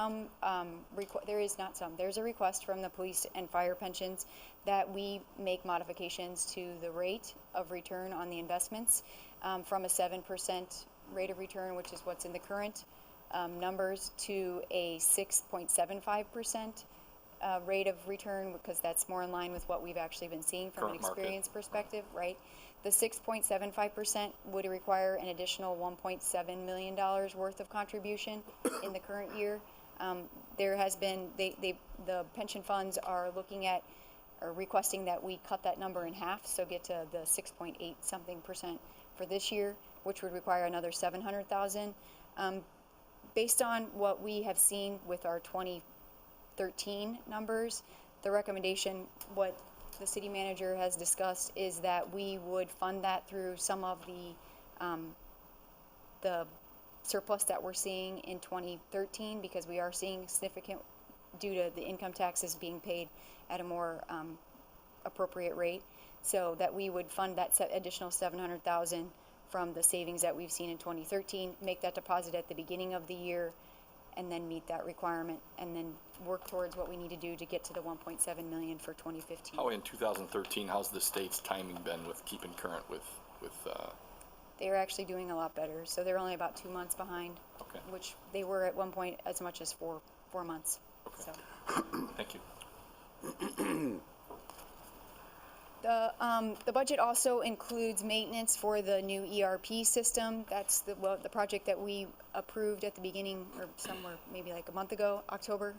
there's a request from the police and fire pensions that we make modifications to the rate of return on the investments from a 7% rate of return, which is what's in the current numbers, to a 6.75% rate of return, because that's more in line with what we've actually been seeing from Current an experience perspective, right? The 6.75% would require an additional $1.7 million worth of contribution in the current year. There has been, the pension funds are looking at, or requesting that we cut that number in half, so get to the 6.8 something percent for this year, which would require another $700,000. Based on what we have seen with our 2013 numbers, the recommendation, what the city manager has discussed, is that we would fund that through some of the surplus that we're seeing in 2013, because we are seeing significant, due to the income taxes being paid at a more appropriate rate, so that we would fund that additional $700,000 from the savings that we've seen in 2013, make that deposit at the beginning of the year, and then meet that requirement, and then work towards what we need to do to get to the $1.7 million for 2015. How in 2013, how's the state's timing been with keeping current with They're actually doing a lot better, so they're only about 2 months behind, okay. which they were at one point as much as four months. Okay. So. Thank you. The budget also includes maintenance for the new ERP system. That's the project that we approved at the beginning, or somewhere maybe like a month ago, October.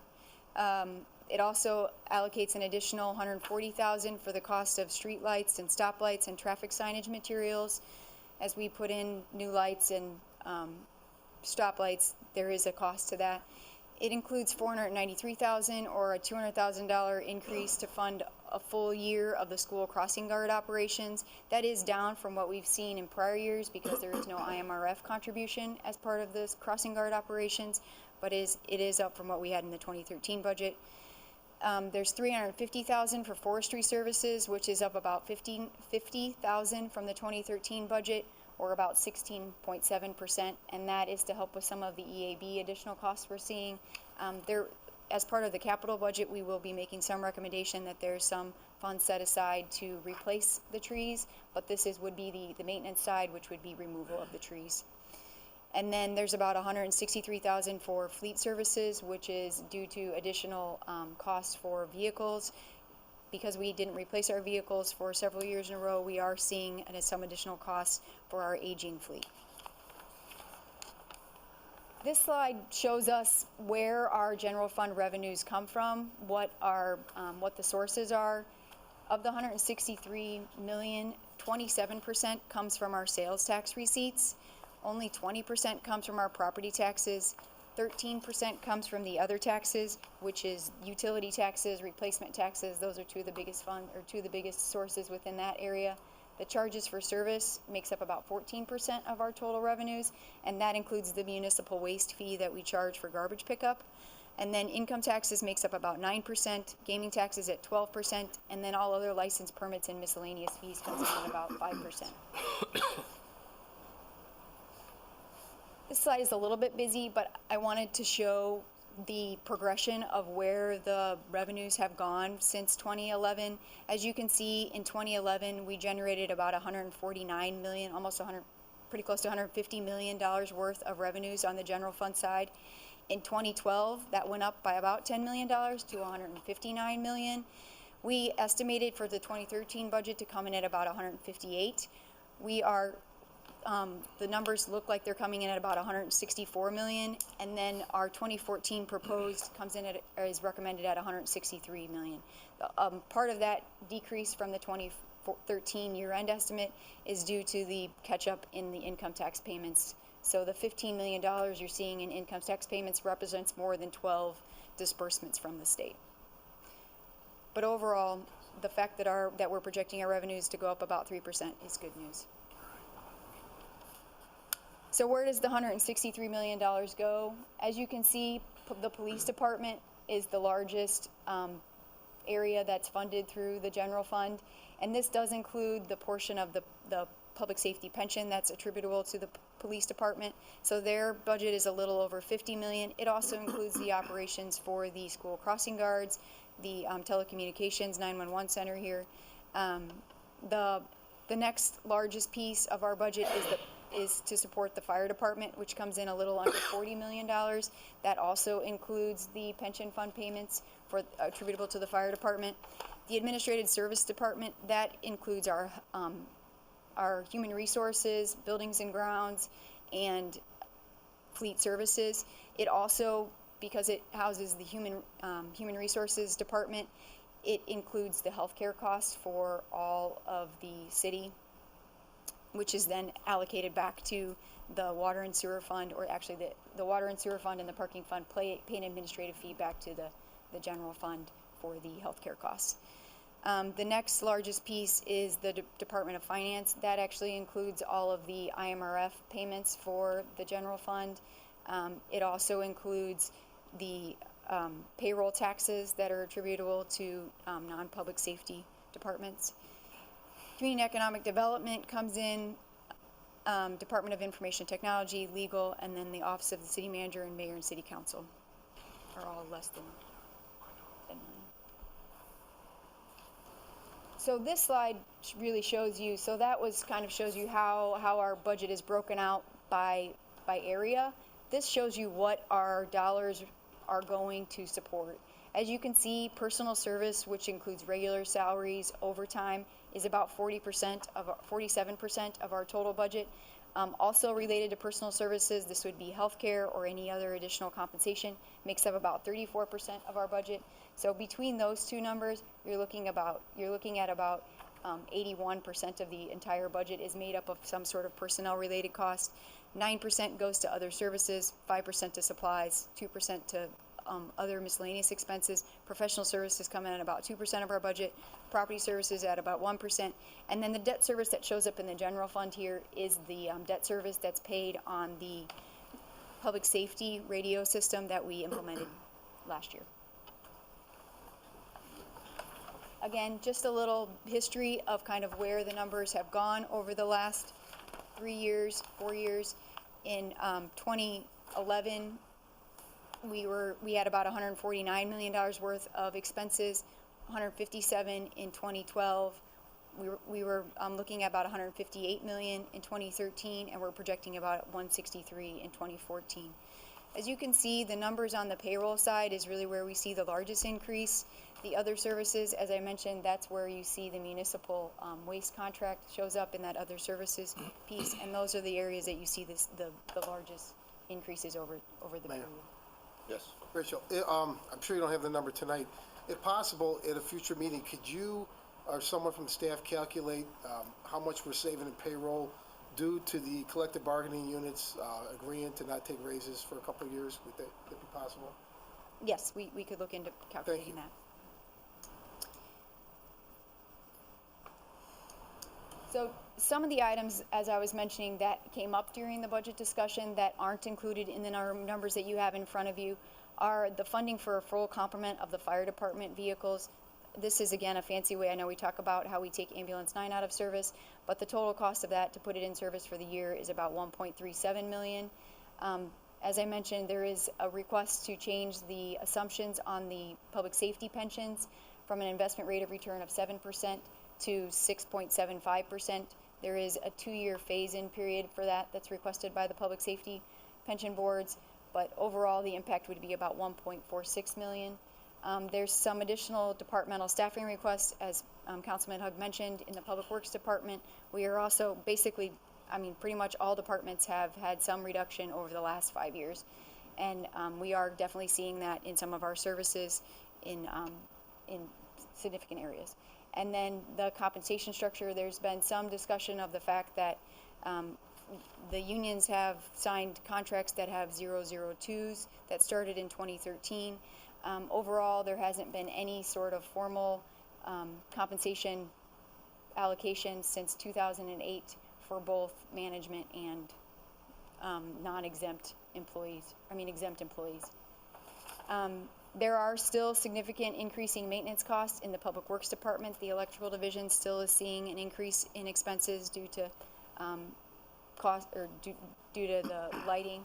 It also allocates an additional $140,000 for the cost of street lights and stoplights and traffic signage materials. As we put in new lights and stoplights, there is a cost to that. It includes $493,000, or a $200,000 increase to fund a full year of the school crossing guard operations. That is down from what we've seen in prior years, because there is no IMRF contribution as part of this crossing guard operations, but it is up from what we had in the 2013 budget. There's $350,000 for forestry services, which is up about $50,000 from the 2013 budget, or about 16.7%, and that is to help with some of the EAB additional costs we're seeing. As part of the capital budget, we will be making some recommendation that there's some funds set aside to replace the trees, but this would be the maintenance side, which would be removal of the trees. And then there's about $163,000 for fleet services, which is due to additional costs for vehicles. Because we didn't replace our vehicles for several years in a row, we are seeing some additional costs for our aging fleet. This slide shows us where our general fund revenues come from, what the sources are. Of the 163 million, 27% comes from our sales tax receipts. Only 20% comes from our property taxes. 13% comes from the other taxes, which is utility taxes, replacement taxes. Those are two of the biggest sources within that area. The charges for service makes up about 14% of our total revenues, and that includes the municipal waste fee that we charge for garbage pickup. And then income taxes makes up about 9%, gaming taxes at 12%, and then all other license permits and miscellaneous fees comes in at about 5%. This slide is a little bit busy, but I wanted to show the progression of where the revenues have gone since 2011. As you can see, in 2011, we generated about 149 million, pretty close to $150 million worth of revenues on the general fund side. In 2012, that went up by about $10 million to 159 million. We estimated for the 2013 budget to come in at about 158. The numbers look like they're coming in at about 164 million, and then our 2014 proposed is recommended at 163 million. Part of that decrease from the 2013 year-end estimate is due to the catch-up in the income tax payments. So the $15 million you're seeing in income tax payments represents more than 12 disbursements from the state. But overall, the fact that we're projecting our revenues to go up about 3% is good news. So where does the $163 million go? As you can see, the police department is the largest area that's funded through the general fund, and this does include the portion of the public safety pension that's attributable to the police department. So their budget is a little over 50 million. It also includes the operations for the school crossing guards, the telecommunications 911 center here. The next largest piece of our budget is to support the fire department, which comes in a little under $40 million. That also includes the pension fund payments attributable to the fire department. The administrative service department, that includes our human resources, buildings and grounds, and fleet services. It also, because it houses the human resources department, it includes the healthcare costs for all of the city, which is then allocated back to the water and sewer fund, or actually the water and sewer fund and the parking fund pay an administrative fee back to the general fund for the healthcare costs. The next largest piece is the Department of Finance. That actually includes all of the IMRF payments for the general fund. It also includes the payroll taxes that are attributable to non-public safety departments. Community and Economic Development comes in, Department of Information Technology, Legal, and then the Office of the City Manager and Mayor and City Council are all less than money. So this slide really shows you, shows you how our budget is broken out by area. This shows you what our dollars are going to support. As you can see, personal service, which includes regular salaries, overtime, is about 47% of our total budget. Also related to personal services, this would be healthcare or any other additional compensation, makes up about 34% of our budget. So between those two numbers, you're looking at about 81% of the entire budget is made up of some sort of personnel-related cost. 9% goes to other services, 5% to supplies, 2% to other miscellaneous expenses. Professional services come in at about 2% of our budget, property services at about 1%, and then the debt service that shows up in the general fund here is the debt service that's paid on the public safety radio system that we implemented last year. Again, just a little history of kind of where the numbers have gone over the last 4 years. In 2011, we had about $149 million worth of expenses, 157 in 2012. We were looking at about 158 million in 2013, and we're projecting about 163 in 2014. As you can see, the numbers on the payroll side is really where we see the largest increase. The other services, as I mentioned, that's where you see the municipal waste contract shows up in that other services piece, and those are the areas that you see the largest increases over the Mayor. period. Yes. Rachel, I'm sure you don't have the number tonight. If possible, at a future meeting, could you or someone from the staff calculate how much we're saving in payroll due to the collective bargaining units agreeing to not take raises for a couple of years? Would that be possible? Yes, we could look into calculating that. So some of the items, as I was mentioning, that came up during the budget discussion that aren't included in the numbers that you have in front of you are the funding for a full complement of the fire department vehicles. This is, again, a fancy way. I know we talk about how we take Ambulance 9 out of service, but the total cost of that to put it in service for the year is about $1.37 million. As I mentioned, there is a request to change the assumptions on the public safety pensions from an investment rate of return of 7% to 6.75%. There is a 2-year phase-in period for that that's requested by the public safety pension boards, but overall the impact would be about $1.46 million. There's some additional departmental staffing requests, as Councilman Hug mentioned, in the Public Works Department. We are also basically, pretty much all departments have had some reduction over the last 5 years. And we are definitely seeing that in some of our services in significant areas. And then the compensation structure, there's been some discussion of the fact that the unions have signed contracts that have 002s that started in 2013. Overall, there hasn't been any sort of formal compensation allocation since 2008 for both management and non-exempt employees, exempt employees. There are still significant increasing maintenance costs in the Public Works Department. The Electrical Division still is seeing an increase in expenses due to due to the lighting.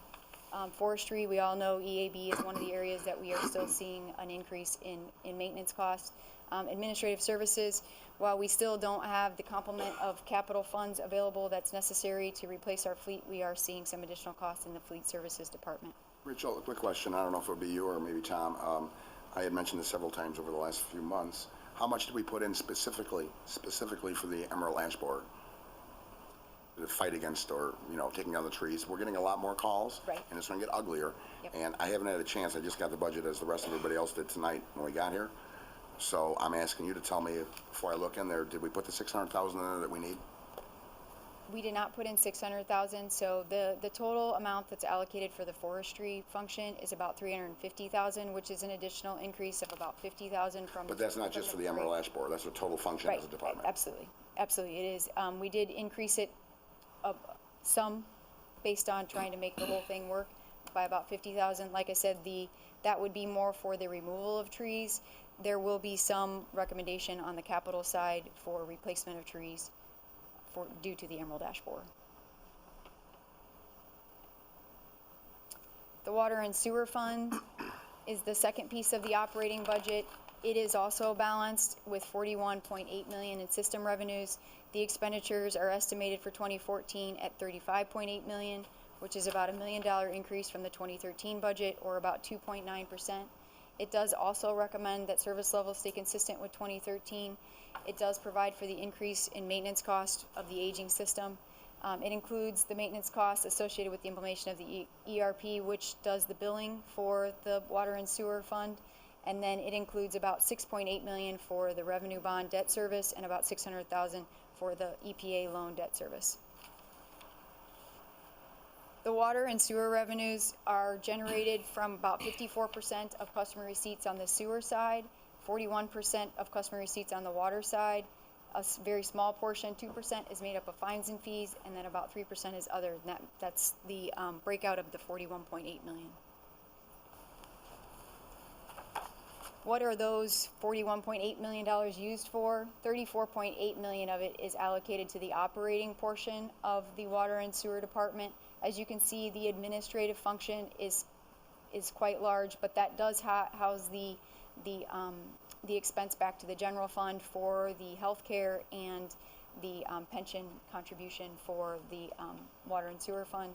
Forestry, we all know EAB is one of the areas that we are still seeing an increase in maintenance costs. Administrative services, while we still don't have the complement of capital funds available that's necessary to replace our fleet, we are seeing some additional costs in the Fleet Services Department. Rachel, a quick question. I don't know if it'll be you or maybe Tom. I had mentioned this several times over the last few months. How much did we put in specifically for the Emerald Ash Borer? The fight against or, taking down the trees. We're getting a lot more calls. Right. And it's going to get uglier. Yep. And I haven't had a chance. I just got the budget as the rest of everybody else did tonight when we got here. So I'm asking you to tell me, before I look in there, did we put the $600,000 in there that we need? We did not put in $600,000, so the total amount that's allocated for the forestry function is about $350,000, which is an additional increase of about $50,000 from. But that's not just for the Emerald Ash Borer. That's a total function as a department. Absolutely, absolutely, it is. We did increase it some based on trying to make the whole thing work by about $50,000. Like I said, that would be more for the removal of trees. There will be some recommendation on the capital side for replacement of trees due to the Emerald Ash Borer. The Water and Sewer Fund is the second piece of the operating budget. It is also balanced with $41.8 million in system revenues. The expenditures are estimated for 2014 at $35.8 million, which is about $1 million increase from the 2013 budget, or about 2.9%. It does also recommend that service levels stay consistent with 2013. It does provide for the increase in maintenance cost of the aging system. It includes the maintenance costs associated with the implementation of the ERP, which does the billing for the Water and Sewer Fund. And then it includes about $6.8 million for the revenue bond debt service and about $600,000 for the EPA loan debt service. The water and sewer revenues are generated from about 54% of customer receipts on the sewer side, 41% of customer receipts on the water side. A very small portion, 2%, is made up of fines and fees, and then about 3% is other. And that's the breakout of the $41.8 million. What are those $41.8 million used for? $34.8 million of it is allocated to the operating portion of the Water and Sewer Department. As you can see, the administrative function is quite large, but that does house the expense back to the general fund for the health care and the pension contribution for the Water and Sewer Fund,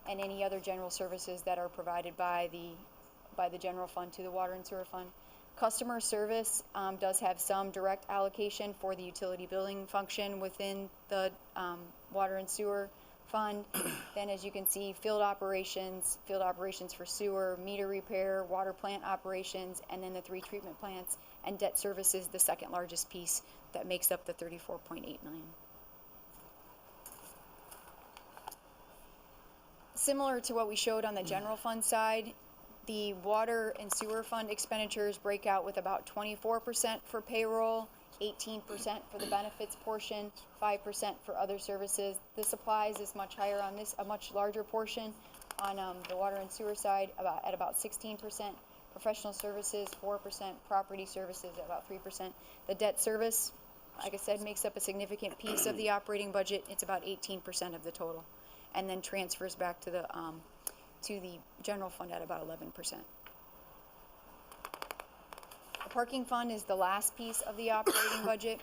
and any other general services that are provided by the general fund to the Water and Sewer Fund. Customer service does have some direct allocation for the utility billing function within the Water and Sewer fund. Then, as you can see, field operations for sewer, meter repair, water plant operations, and then the 3 treatment plants, and debt services, the second largest piece that makes up the 34.8 million. Similar to what we showed on the general fund side, the water and sewer fund expenditures break out with about 24% for payroll, 18% for the benefits portion, 5% for other services. The supplies is much higher on this, a much larger portion on the water and sewer side, at about 16%. Professional services, 4%. Property services, at about 3%. The debt service, like I said, makes up a significant piece of the operating budget. It's about 18% of the total, and then transfers back to the general fund at about 11%. The parking fund is the last piece of the operating budget,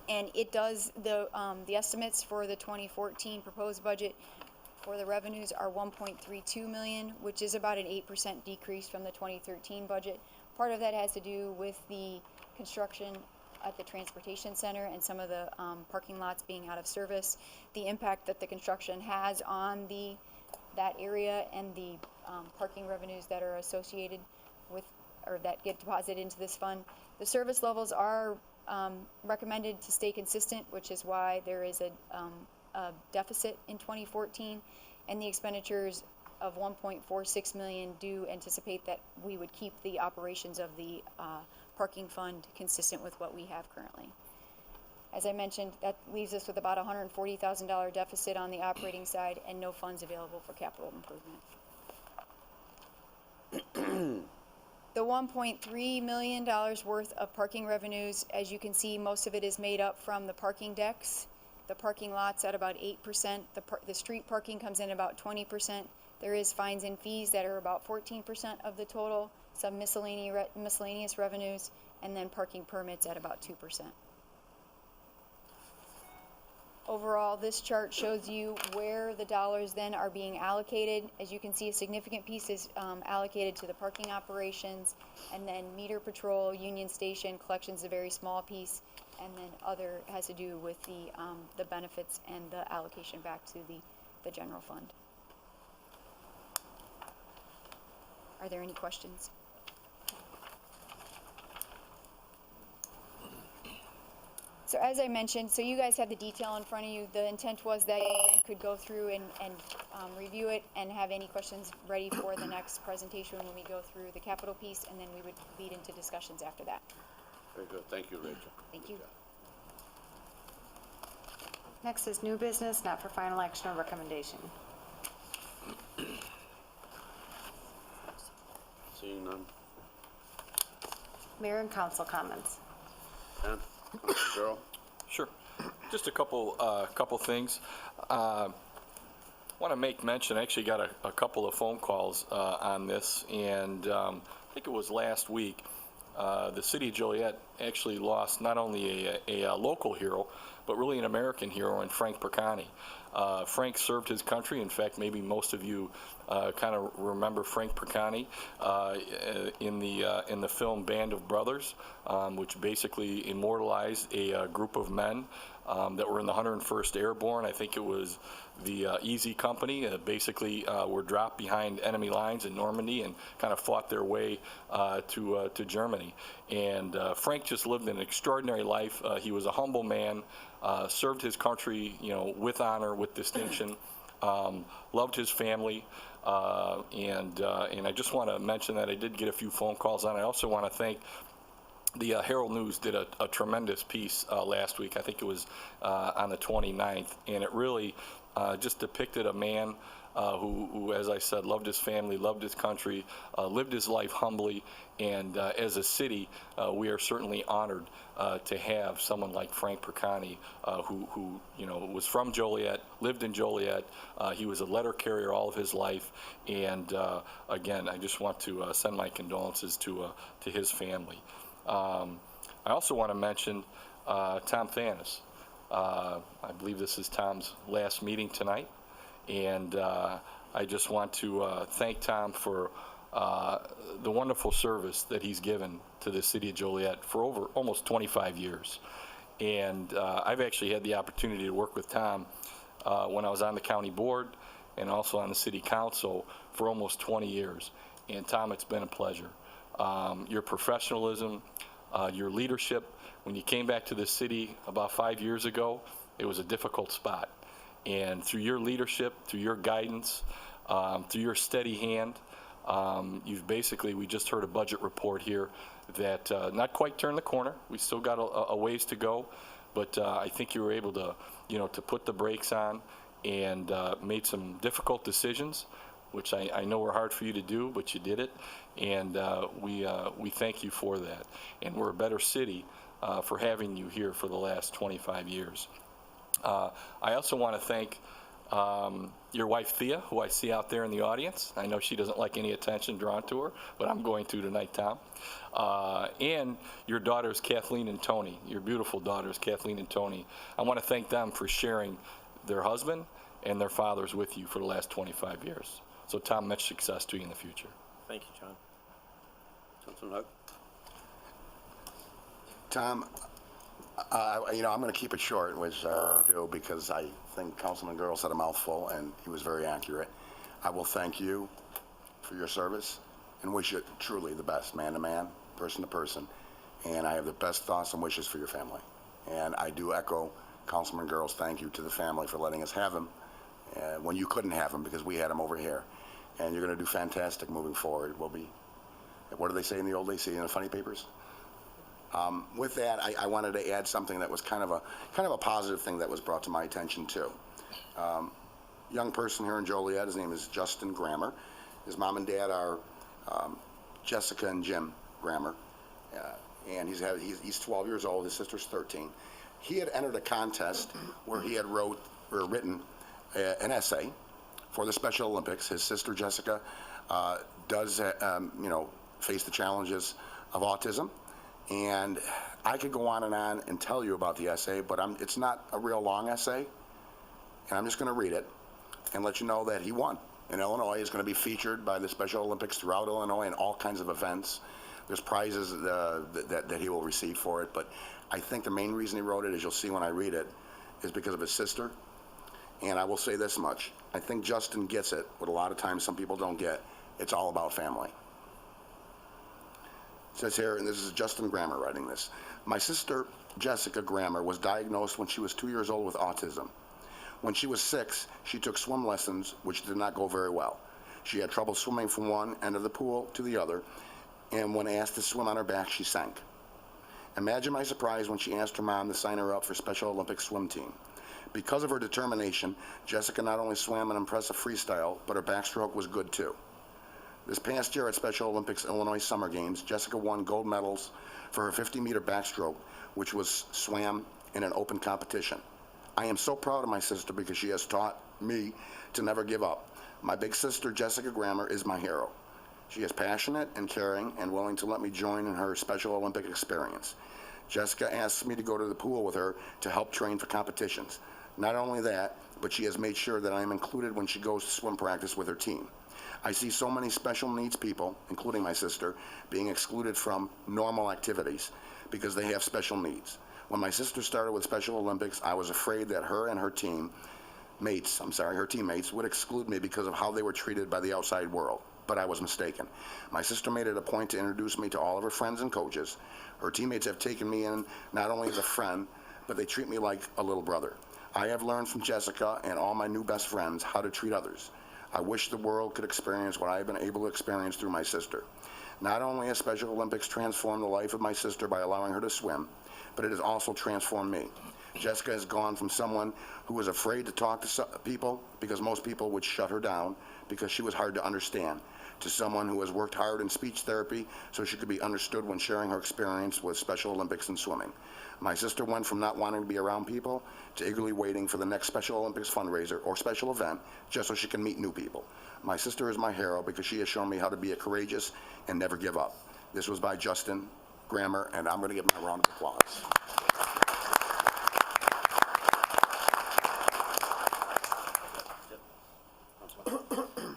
and it does the estimates for the 2014 proposed budget for the revenues are 1.32 million, which is about an 8% decrease from the 2013 budget. Part of that has to do with the construction at the transportation center and some of the parking lots being out of service. The impact that the construction has on that area and the parking revenues that are associated with, or that get deposited into this fund. The service levels are recommended to stay consistent, which is why there is a deficit in 2014, and the expenditures of 1.46 million do anticipate that we would keep the operations of the parking fund consistent with what we have currently. As I mentioned, that leaves us with about a $140,000 deficit on the operating side and no funds available for capital improvement. The $1.3 million worth of parking revenues, as you can see, most of it is made up from the parking decks. The parking lots at about 8%. The street parking comes in about 20%. There is fines and fees that are about 14% of the total, some miscellaneous revenues, and then parking permits at about 2%. Overall, this chart shows you where the dollars then are being allocated. As you can see, a significant piece is allocated to the parking operations, and then meter patrol, Union Station, collections a very small piece, and then other has to do with the benefits and the allocation back to the general fund. Are there any questions? So as I mentioned, so you guys have the detail in front of you. The intent was that you then could go through and review it and have any questions ready for the next presentation when we go through the capital piece, and then we would lead into discussions after that. Very good. Thank you, Rachel. Thank you. Next is new business, not for final action or recommendation. Seeing none. Mayor and council comments. Ken? Councilor Darrell? Sure. Just a couple things. Want to make mention, I actually got a couple of phone calls on this, and I think it was last week. The city of Joliet actually lost not only a local hero, but really an American hero in Frank Percani. Frank served his country. In fact, maybe most of you kind of remember Frank Percani in the film Band of Brothers, which basically immortalized a group of men that were in the 101st Airborne. I think it was the Easy Company. Basically were dropped behind enemy lines in Normandy and kind of fought their way to Germany. And Frank just lived an extraordinary life. He was a humble man, served his country, with honor, with distinction, loved his family, and I just want to mention that I did get a few phone calls on it. I also want to thank the Herald News did a tremendous piece last week. I think it was on the 29th, and it really just depicted a man who, as I said, loved his family, loved his country, lived his life humbly, and as a city, we are certainly honored to have someone like Frank Percani, who was from Joliet, lived in Joliet. He was a letter carrier all of his life, and again, I just want to send my condolences to his family. I also want to mention Tom Thanis. I believe this is Tom's last meeting tonight, and I just want to thank Tom for the wonderful service that he's given to the city of Joliet for over almost 25 years. And I've actually had the opportunity to work with Tom when I was on the county board and also on the city council for almost 20 years. And Tom, it's been a pleasure. Your professionalism, your leadership, when you came back to the city about 5 years ago, it was a difficult spot. And through your leadership, through your guidance, through your steady hand, you've basically, we just heard a budget report here that not quite turned the corner. We still got a ways to go, but I think you were able to, to put the brakes on and made some difficult decisions, which I know were hard for you to do, but you did it, and we thank you for that. And we're a better city for having you here for the last 25 years. I also want to thank your wife, Thea, who I see out there in the audience. I know she doesn't like any attention drawn to her, but I'm going to tonight, Tom. And your daughters, Kathleen and Tony, your beautiful daughters, Kathleen and Tony. I want to thank them for sharing their husband and their fathers with you for the last 25 years. So, Tom, much success to you in the future. Thank you, John. Councilman Hug? Tom, I'm going to keep it short, which I do, because I think Councilman Girl said a mouthful, and he was very accurate. I will thank you for your service and wish you truly the best, man to man, person to person. And I have the best thoughts and wishes for your family. And I do echo Councilman Girl's thank you to the family for letting us have him when you couldn't have him, because we had him over here. And you're going to do fantastic moving forward. We'll be, what do they say in the old days? See in the funny papers? With that, I wanted to add something that was kind of a positive thing that was brought to my attention too. Young person here in Joliet, his name is Justin Grammer. His mom and dad are Jessica and Jim Grammer, and he's 12 years old. His sister's 13. He had entered a contest where he had written an essay for the Special Olympics. His sister Jessica does face the challenges of autism. And I could go on and tell you about the essay, but it's not a real long essay. And I'm just going to read it and let you know that he won. In Illinois, he's going to be featured by the Special Olympics throughout Illinois in all kinds of events. There's prizes that he will receive for it. But I think the main reason he wrote it, as you'll see when I read it, is because of his sister. And I will say this much. I think Justin gets it, what a lot of times some people don't get. It's all about family. It says here, and this is Justin Grammer writing this. My sister, Jessica Grammer, was diagnosed when she was 2 years old with autism. When she was 6, she took swim lessons, which did not go very well. She had trouble swimming from one end of the pool to the other, and when asked to swim on her back, she sank. Imagine my surprise when she asked her mom to sign her up for Special Olympics swim team. Because of her determination, Jessica not only swam an impressive freestyle, but her backstroke was good too. This past year at Special Olympics Illinois Summer Games, Jessica won gold medals for her 50-meter backstroke, which was swam in an open competition. I am so proud of my sister because she has taught me to never give up. My big sister, Jessica Grammer, is my hero. She is passionate and caring and willing to let me join in her Special Olympic experience. Jessica asks me to go to the pool with her to help train for competitions. Not only that, but she has made sure that I am included when she goes to swim practice with her team. I see so many special needs people, including my sister, being excluded from normal activities because they have special needs. When my sister started with Special Olympics, I was afraid that her and her teammates would exclude me because of how they were treated by the outside world. But I was mistaken. My sister made it a point to introduce me to all of her friends and coaches. Her teammates have taken me in not only as a friend, but they treat me like a little brother. I have learned from Jessica and all my new best friends how to treat others. I wish the world could experience what I have been able to experience through my sister. Not only has Special Olympics transformed the life of my sister by allowing her to swim, but it has also transformed me. Jessica has gone from someone who was afraid to talk to people because most people would shut her down because she was hard to understand, to someone who has worked hard in speech therapy so she could be understood when sharing her experience with Special Olympics and swimming. My sister went from not wanting to be around people to eagerly waiting for the next Special Olympics fundraiser or special event just so she can meet new people. My sister is my hero because she has shown me how to be courageous and never give up. This was by Justin Grammer, and I'm going to give him a round of applause.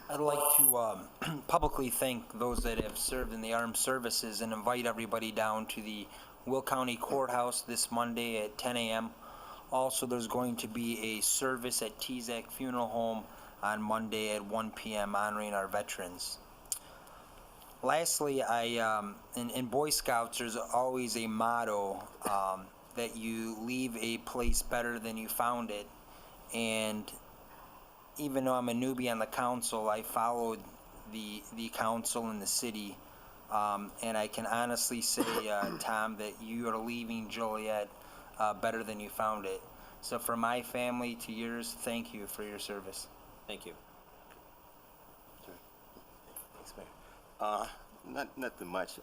I'd like to publicly thank those that have served in the armed services and invite everybody down to the Will County Courthouse this Monday at 10 a.m. Also, there's going to be a service at TZAC Funeral Home on Monday at 1 p.m. honoring our veterans. Lastly, in Boy Scouts, there's always a motto that you leave a place better than you found it. And even though I'm a newbie on the council, I followed the council and the city. And I can honestly say, Tom, that you are leaving Joliet better than you found it. So from my family to yours, thank you for your service. Thank you. Thanks, Mayor. Nothing much.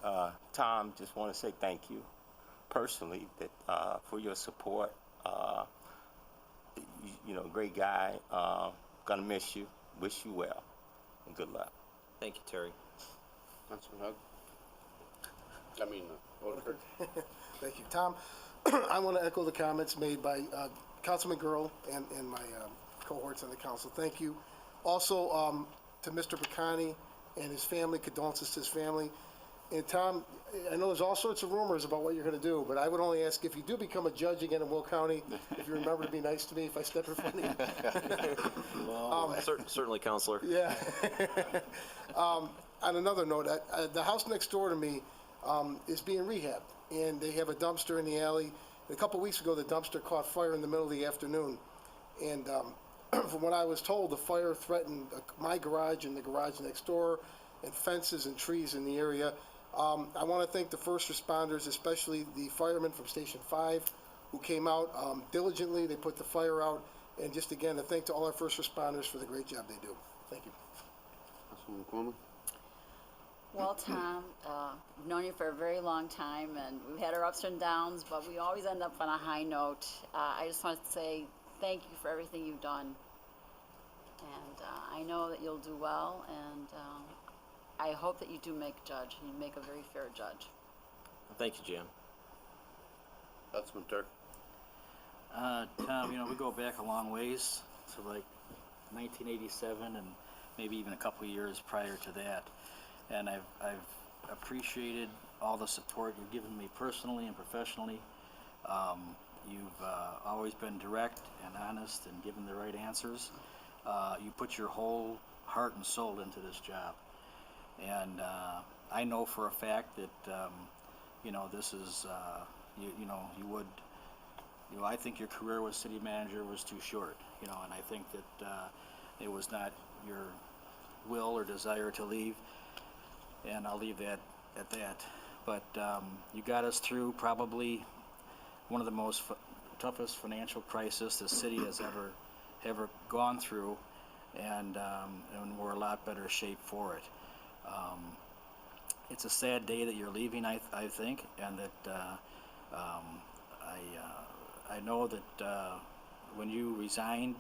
Tom, just want to say thank you personally that for your support. You know, great guy. Gonna miss you. Wish you well. And good luck. Thank you, Terry. Councilman Hug? Odenkirk. Thank you, Tom. I want to echo the comments made by Councilman Girl and my cohorts on the council. Thank you. Also, to Mr. Bacani and his family, condolences to his family. And Tom, I know there's all sorts of rumors about what you're going to do, but I would only ask if you do become a judge again in Will County, if you remember to be nice to me if I step in front of you. Certainly, Counselor. Yeah. On another note, the house next door to me is being rehabbed, and they have a dumpster in the alley. And a couple weeks ago, the dumpster caught fire in the middle of the afternoon. And from what I was told, the fire threatened my garage and the garage next door, and fences and trees in the area. I want to thank the first responders, especially the firemen from Station 5 who came out diligently. They put the fire out. And just again, a thank to all our first responders for the great job they do. Thank you. Councilwoman Coleman? Well, Tom, I've known you for a very long time, and we've had our ups and downs, but we always end up on a high note. I just want to say thank you for everything you've done. And I know that you'll do well, and I hope that you do make a judge, and you make a very fair judge. Thank you, Jan. Councilman Turk? Tom, you know, we go back a long ways to like 1987 and maybe even a couple of years prior to that. And I've appreciated all the support you've given me personally and professionally. You've always been direct and honest and given the right answers. You put your whole heart and soul into this job. And I know for a fact that, you know, this is, I think your career as city manager was too short, you know, and I think that it was not your will or desire to leave. And I'll leave that at that. But you got us through probably one of the most toughest financial crises the city has ever gone through, and we're a lot better shape for it. It's a sad day that you're leaving, I think, and that I know that when you resigned,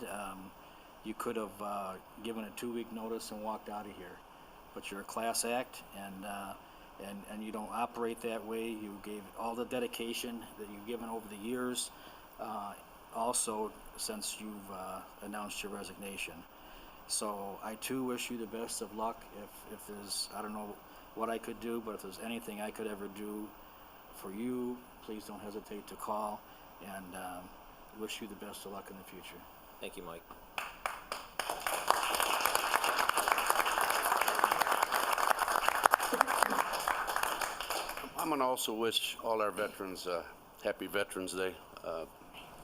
you could have given a 2-week notice and walked out of here. But you're a class act, and you don't operate that way. You gave all the dedication that you've given over the years, also since you've announced your resignation. So I too wish you the best of luck. If there's, I don't know what I could do, but if there's anything I could ever do for you, please don't hesitate to call, and wish you the best of luck in the future. Thank you, Mike. I'm going to also wish all our veterans happy Veterans Day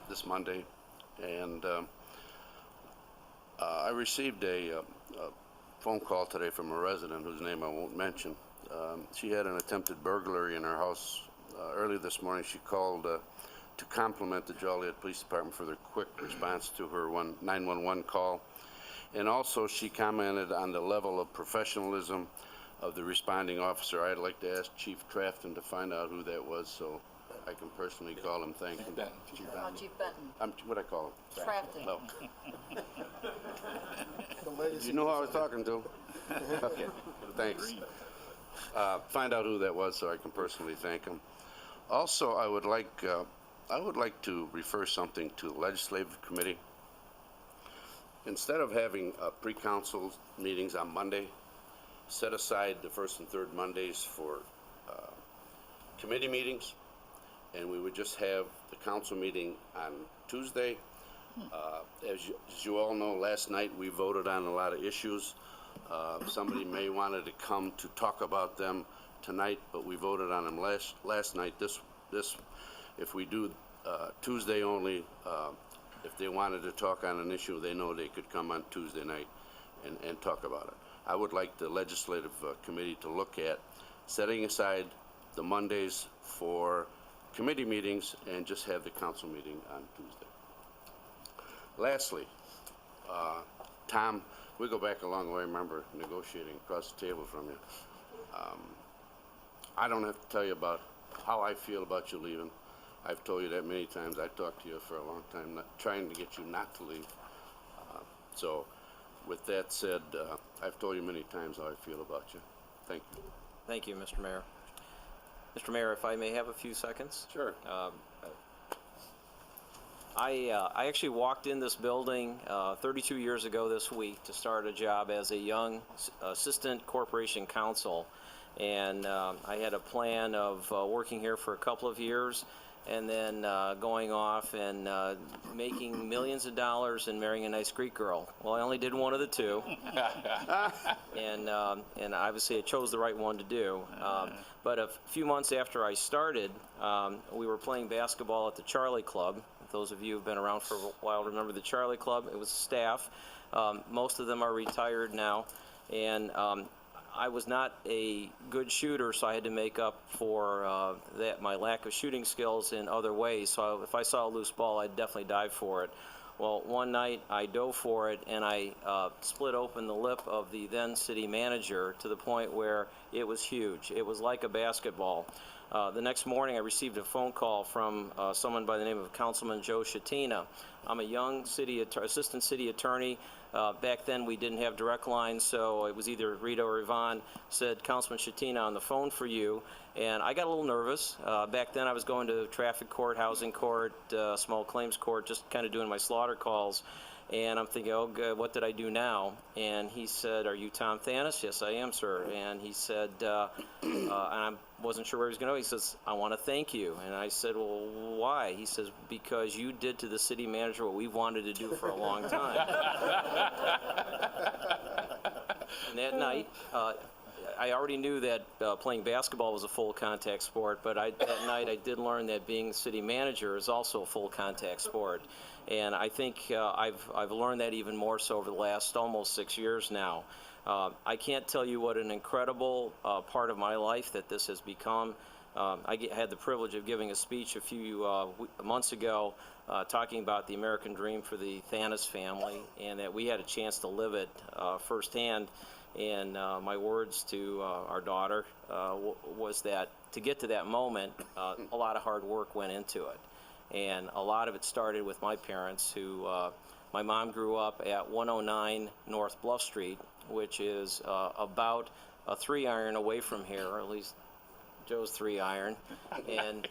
this Monday. And I received a phone call today from a resident whose name I won't mention. She had an attempted burglary in her house early this morning. She called to compliment the Joliet Police Department for their quick response to her 911 call. And also she commented on the level of professionalism of the responding officer. I'd like to ask Chief Trafton to find out who that was, so I can personally call him. Thank him. Chief Benton. What I call him? Trafton. No. You know who I was talking to? Okay, thanks. Find out who that was so I can personally thank him. Also, I would like to refer something to the Legislative Committee. Instead of having pre-council meetings on Monday, set aside the first and third Mondays for committee meetings, and we would just have the council meeting on Tuesday. As you all know, last night we voted on a lot of issues. Somebody may wanted to come to talk about them tonight, but we voted on them last night. This if we do Tuesday only, if they wanted to talk on an issue, they know they could come on Tuesday night and talk about it. I would like the legislative committee to look at setting aside the Mondays for committee meetings and just have the council meeting on Tuesday. Lastly, Tom, we go back a long way. I remember negotiating across the table from you. I don't have to tell you about how I feel about you leaving. I've told you that many times. I talked to you for a long time, trying to get you not to leave. So with that said, I've told you many times how I feel about you. Thank you. Thank you, Mr. Mayor. Mr. Mayor, if I may have a few seconds? Sure. I actually walked in this building 32 years ago this week to start a job as a young assistant corporation counsel. And I had a plan of working here for a couple of years and then going off and making millions of dollars and marrying a nice Greek girl. Well, I only did one of the two. And obviously I chose the right one to do. But a few months after I started, we were playing basketball at the Charlie Club. Those of you who've been around for a while remember the Charlie Club. It was staff. Most of them are retired now. And I was not a good shooter, so I had to make up for my lack of shooting skills in other ways. So if I saw a loose ball, I'd definitely dive for it. Well, one night I dove for it, and I split open the lip of the then city manager to the point where it was huge. It was like a basketball. The next morning, I received a phone call from someone by the name of Councilman Joe Shatina. I'm a young assistant city attorney. Back then, we didn't have direct lines, so it was either Rita or Yvonne. Said, Councilman Shatina on the phone for you. And I got a little nervous. Back then, I was going to traffic court, housing court, small claims court, just kind of doing my slaughter calls. And I'm thinking, oh, good, what did I do now? And he said, are you Tom Thanis? Yes, I am, sir. And he said, and I wasn't sure where he was going to go. He says, I want to thank you. And I said, well, why? He says, because you did to the city manager what we've wanted to do for a long time. And that night, I already knew that playing basketball was a full contact sport, but that night I did learn that being city manager is also a full contact sport. And I think I've learned that even more so over the last almost 6 years now. I can't tell you what an incredible part of my life that this has become. I had the privilege of giving a speech a few months ago talking about the American dream for the Thanis family, and that we had a chance to live it firsthand. And my words to our daughter was that to get to that moment, a lot of hard work went into it. And a lot of it started with my parents, who, my mom grew up at 109 North Bluff Street, which is about a 3-iron away from here, or at least Joe's 3-iron. And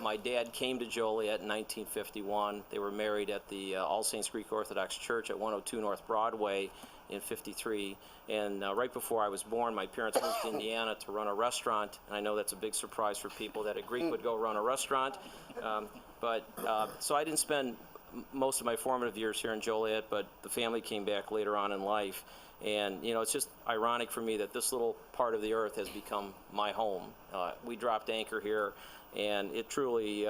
my dad came to Joliet in 1951. They were married at the All Saints Greek Orthodox Church at 102 North Broadway in '53. And right before I was born, my parents moved to Indiana to run a restaurant. And I know that's a big surprise for people that a Greek would go run a restaurant. So I didn't spend most of my formative years here in Joliet, but the family came back later on in life. And, you know, it's just ironic for me that this little part of the earth has become my home. We dropped anchor here, and it truly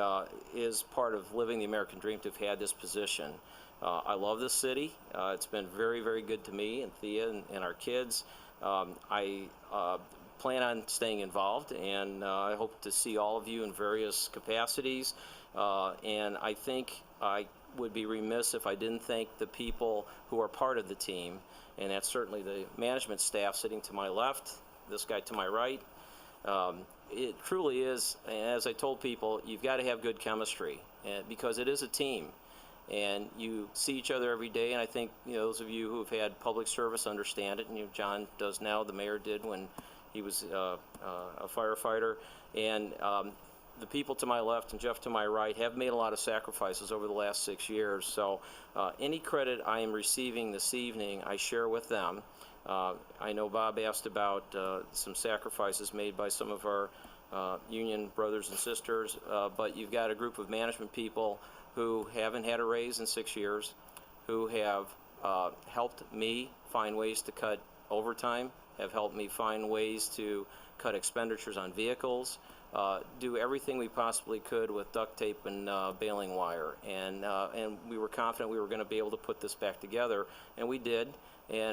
is part of living the American dream to have had this position. I love this city. It's been very, very good to me and Thea and our kids. I plan on staying involved, and I hope to see all of you in various capacities. And I think I would be remiss if I didn't thank the people who are part of the team, and that's certainly the management staff sitting to my left, this guy to my right. It truly is, as I told people, you've got to have good chemistry, because it is a team. And you see each other every day, and I think, you know, those of you who have had public service understand it, and John does now, the mayor did when he was a firefighter. And the people to my left and Jeff to my right have made a lot of sacrifices over the last 6 years. So any credit I am receiving this evening, I share with them. I know Bob asked about some sacrifices made by some of our union brothers and sisters, but you've got a group of management people who haven't had a raise in 6 years, who have helped me find ways to cut overtime, have helped me find ways to cut expenditures on vehicles, do everything we possibly could with duct tape and baling wire. And we were confident we were going to be able to put this back together, and we did.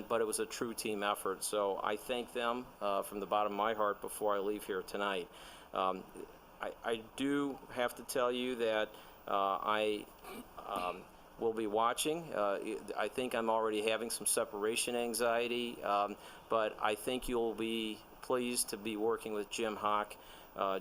But it was a true team effort. So I thank them from the bottom of my heart before I leave here tonight. I do have to tell you that I will be watching. I think I'm already having some separation anxiety, but I think you'll be pleased to be working with Jim Hawk.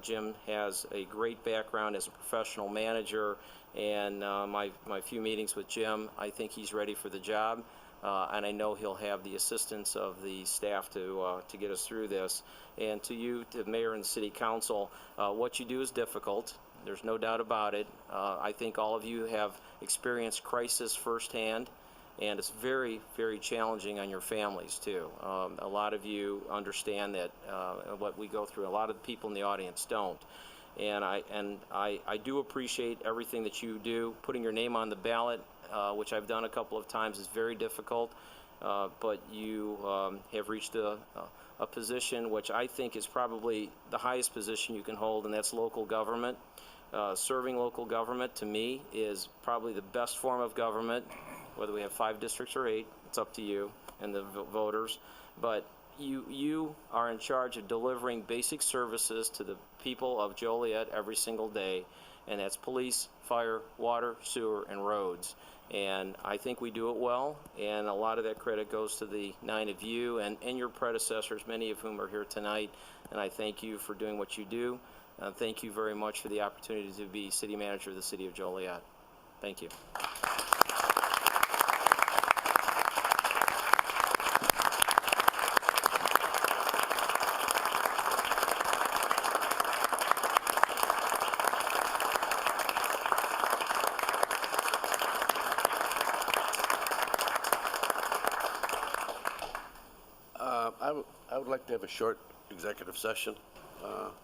Jim has a great background as a professional manager, and my few meetings with Jim, I think he's ready for the job. And I know he'll have the assistance of the staff to get us through this. And to you, to the mayor and the city council, what you do is difficult. There's no doubt about it. I think all of you have experienced crisis firsthand, and it's very, very challenging on your families too. A lot of you understand that what we go through. A lot of the people in the audience don't. And I do appreciate everything that you do. Putting your name on the ballot, which I've done a couple of times, is very difficult, but you have reached a position which I think is probably the highest position you can hold, and that's local government. Serving local government, to me, is probably the best form of government, whether we have 5 districts or 8, it's up to you and the voters. But you are in charge of delivering basic services to the people of Joliet every single day, and that's police, fire, water, sewer, and roads. And I think we do it well, and a lot of that credit goes to the 9 of you and your predecessors, many of whom are here tonight, and I thank you for doing what you do. Thank you very much for the opportunity to be city manager of the city of Joliet. Thank you. I would like to have a short executive session,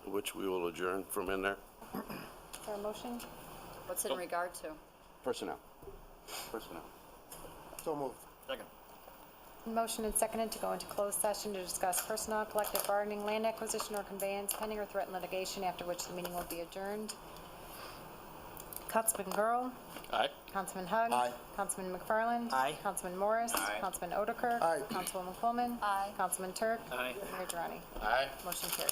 which we will adjourn from in there. Is there a motion? What's it in regard to? Personnel. Personnel. So moved. Second. Motion and seconded to go into closed session to discuss personnel, collective bargaining, land acquisition or conveyance, pending or threatened litigation, after which the meeting will be adjourned. Councilman Girl. Aye. Councilman Hug. Aye. Councilman McFarland. Aye. Councilman Morris. Aye. Councilman Otterkirk. Aye. Councilwoman Coleman. Aye. Councilman Turk. Aye. Mayor Durrani. Aye. Motion carried.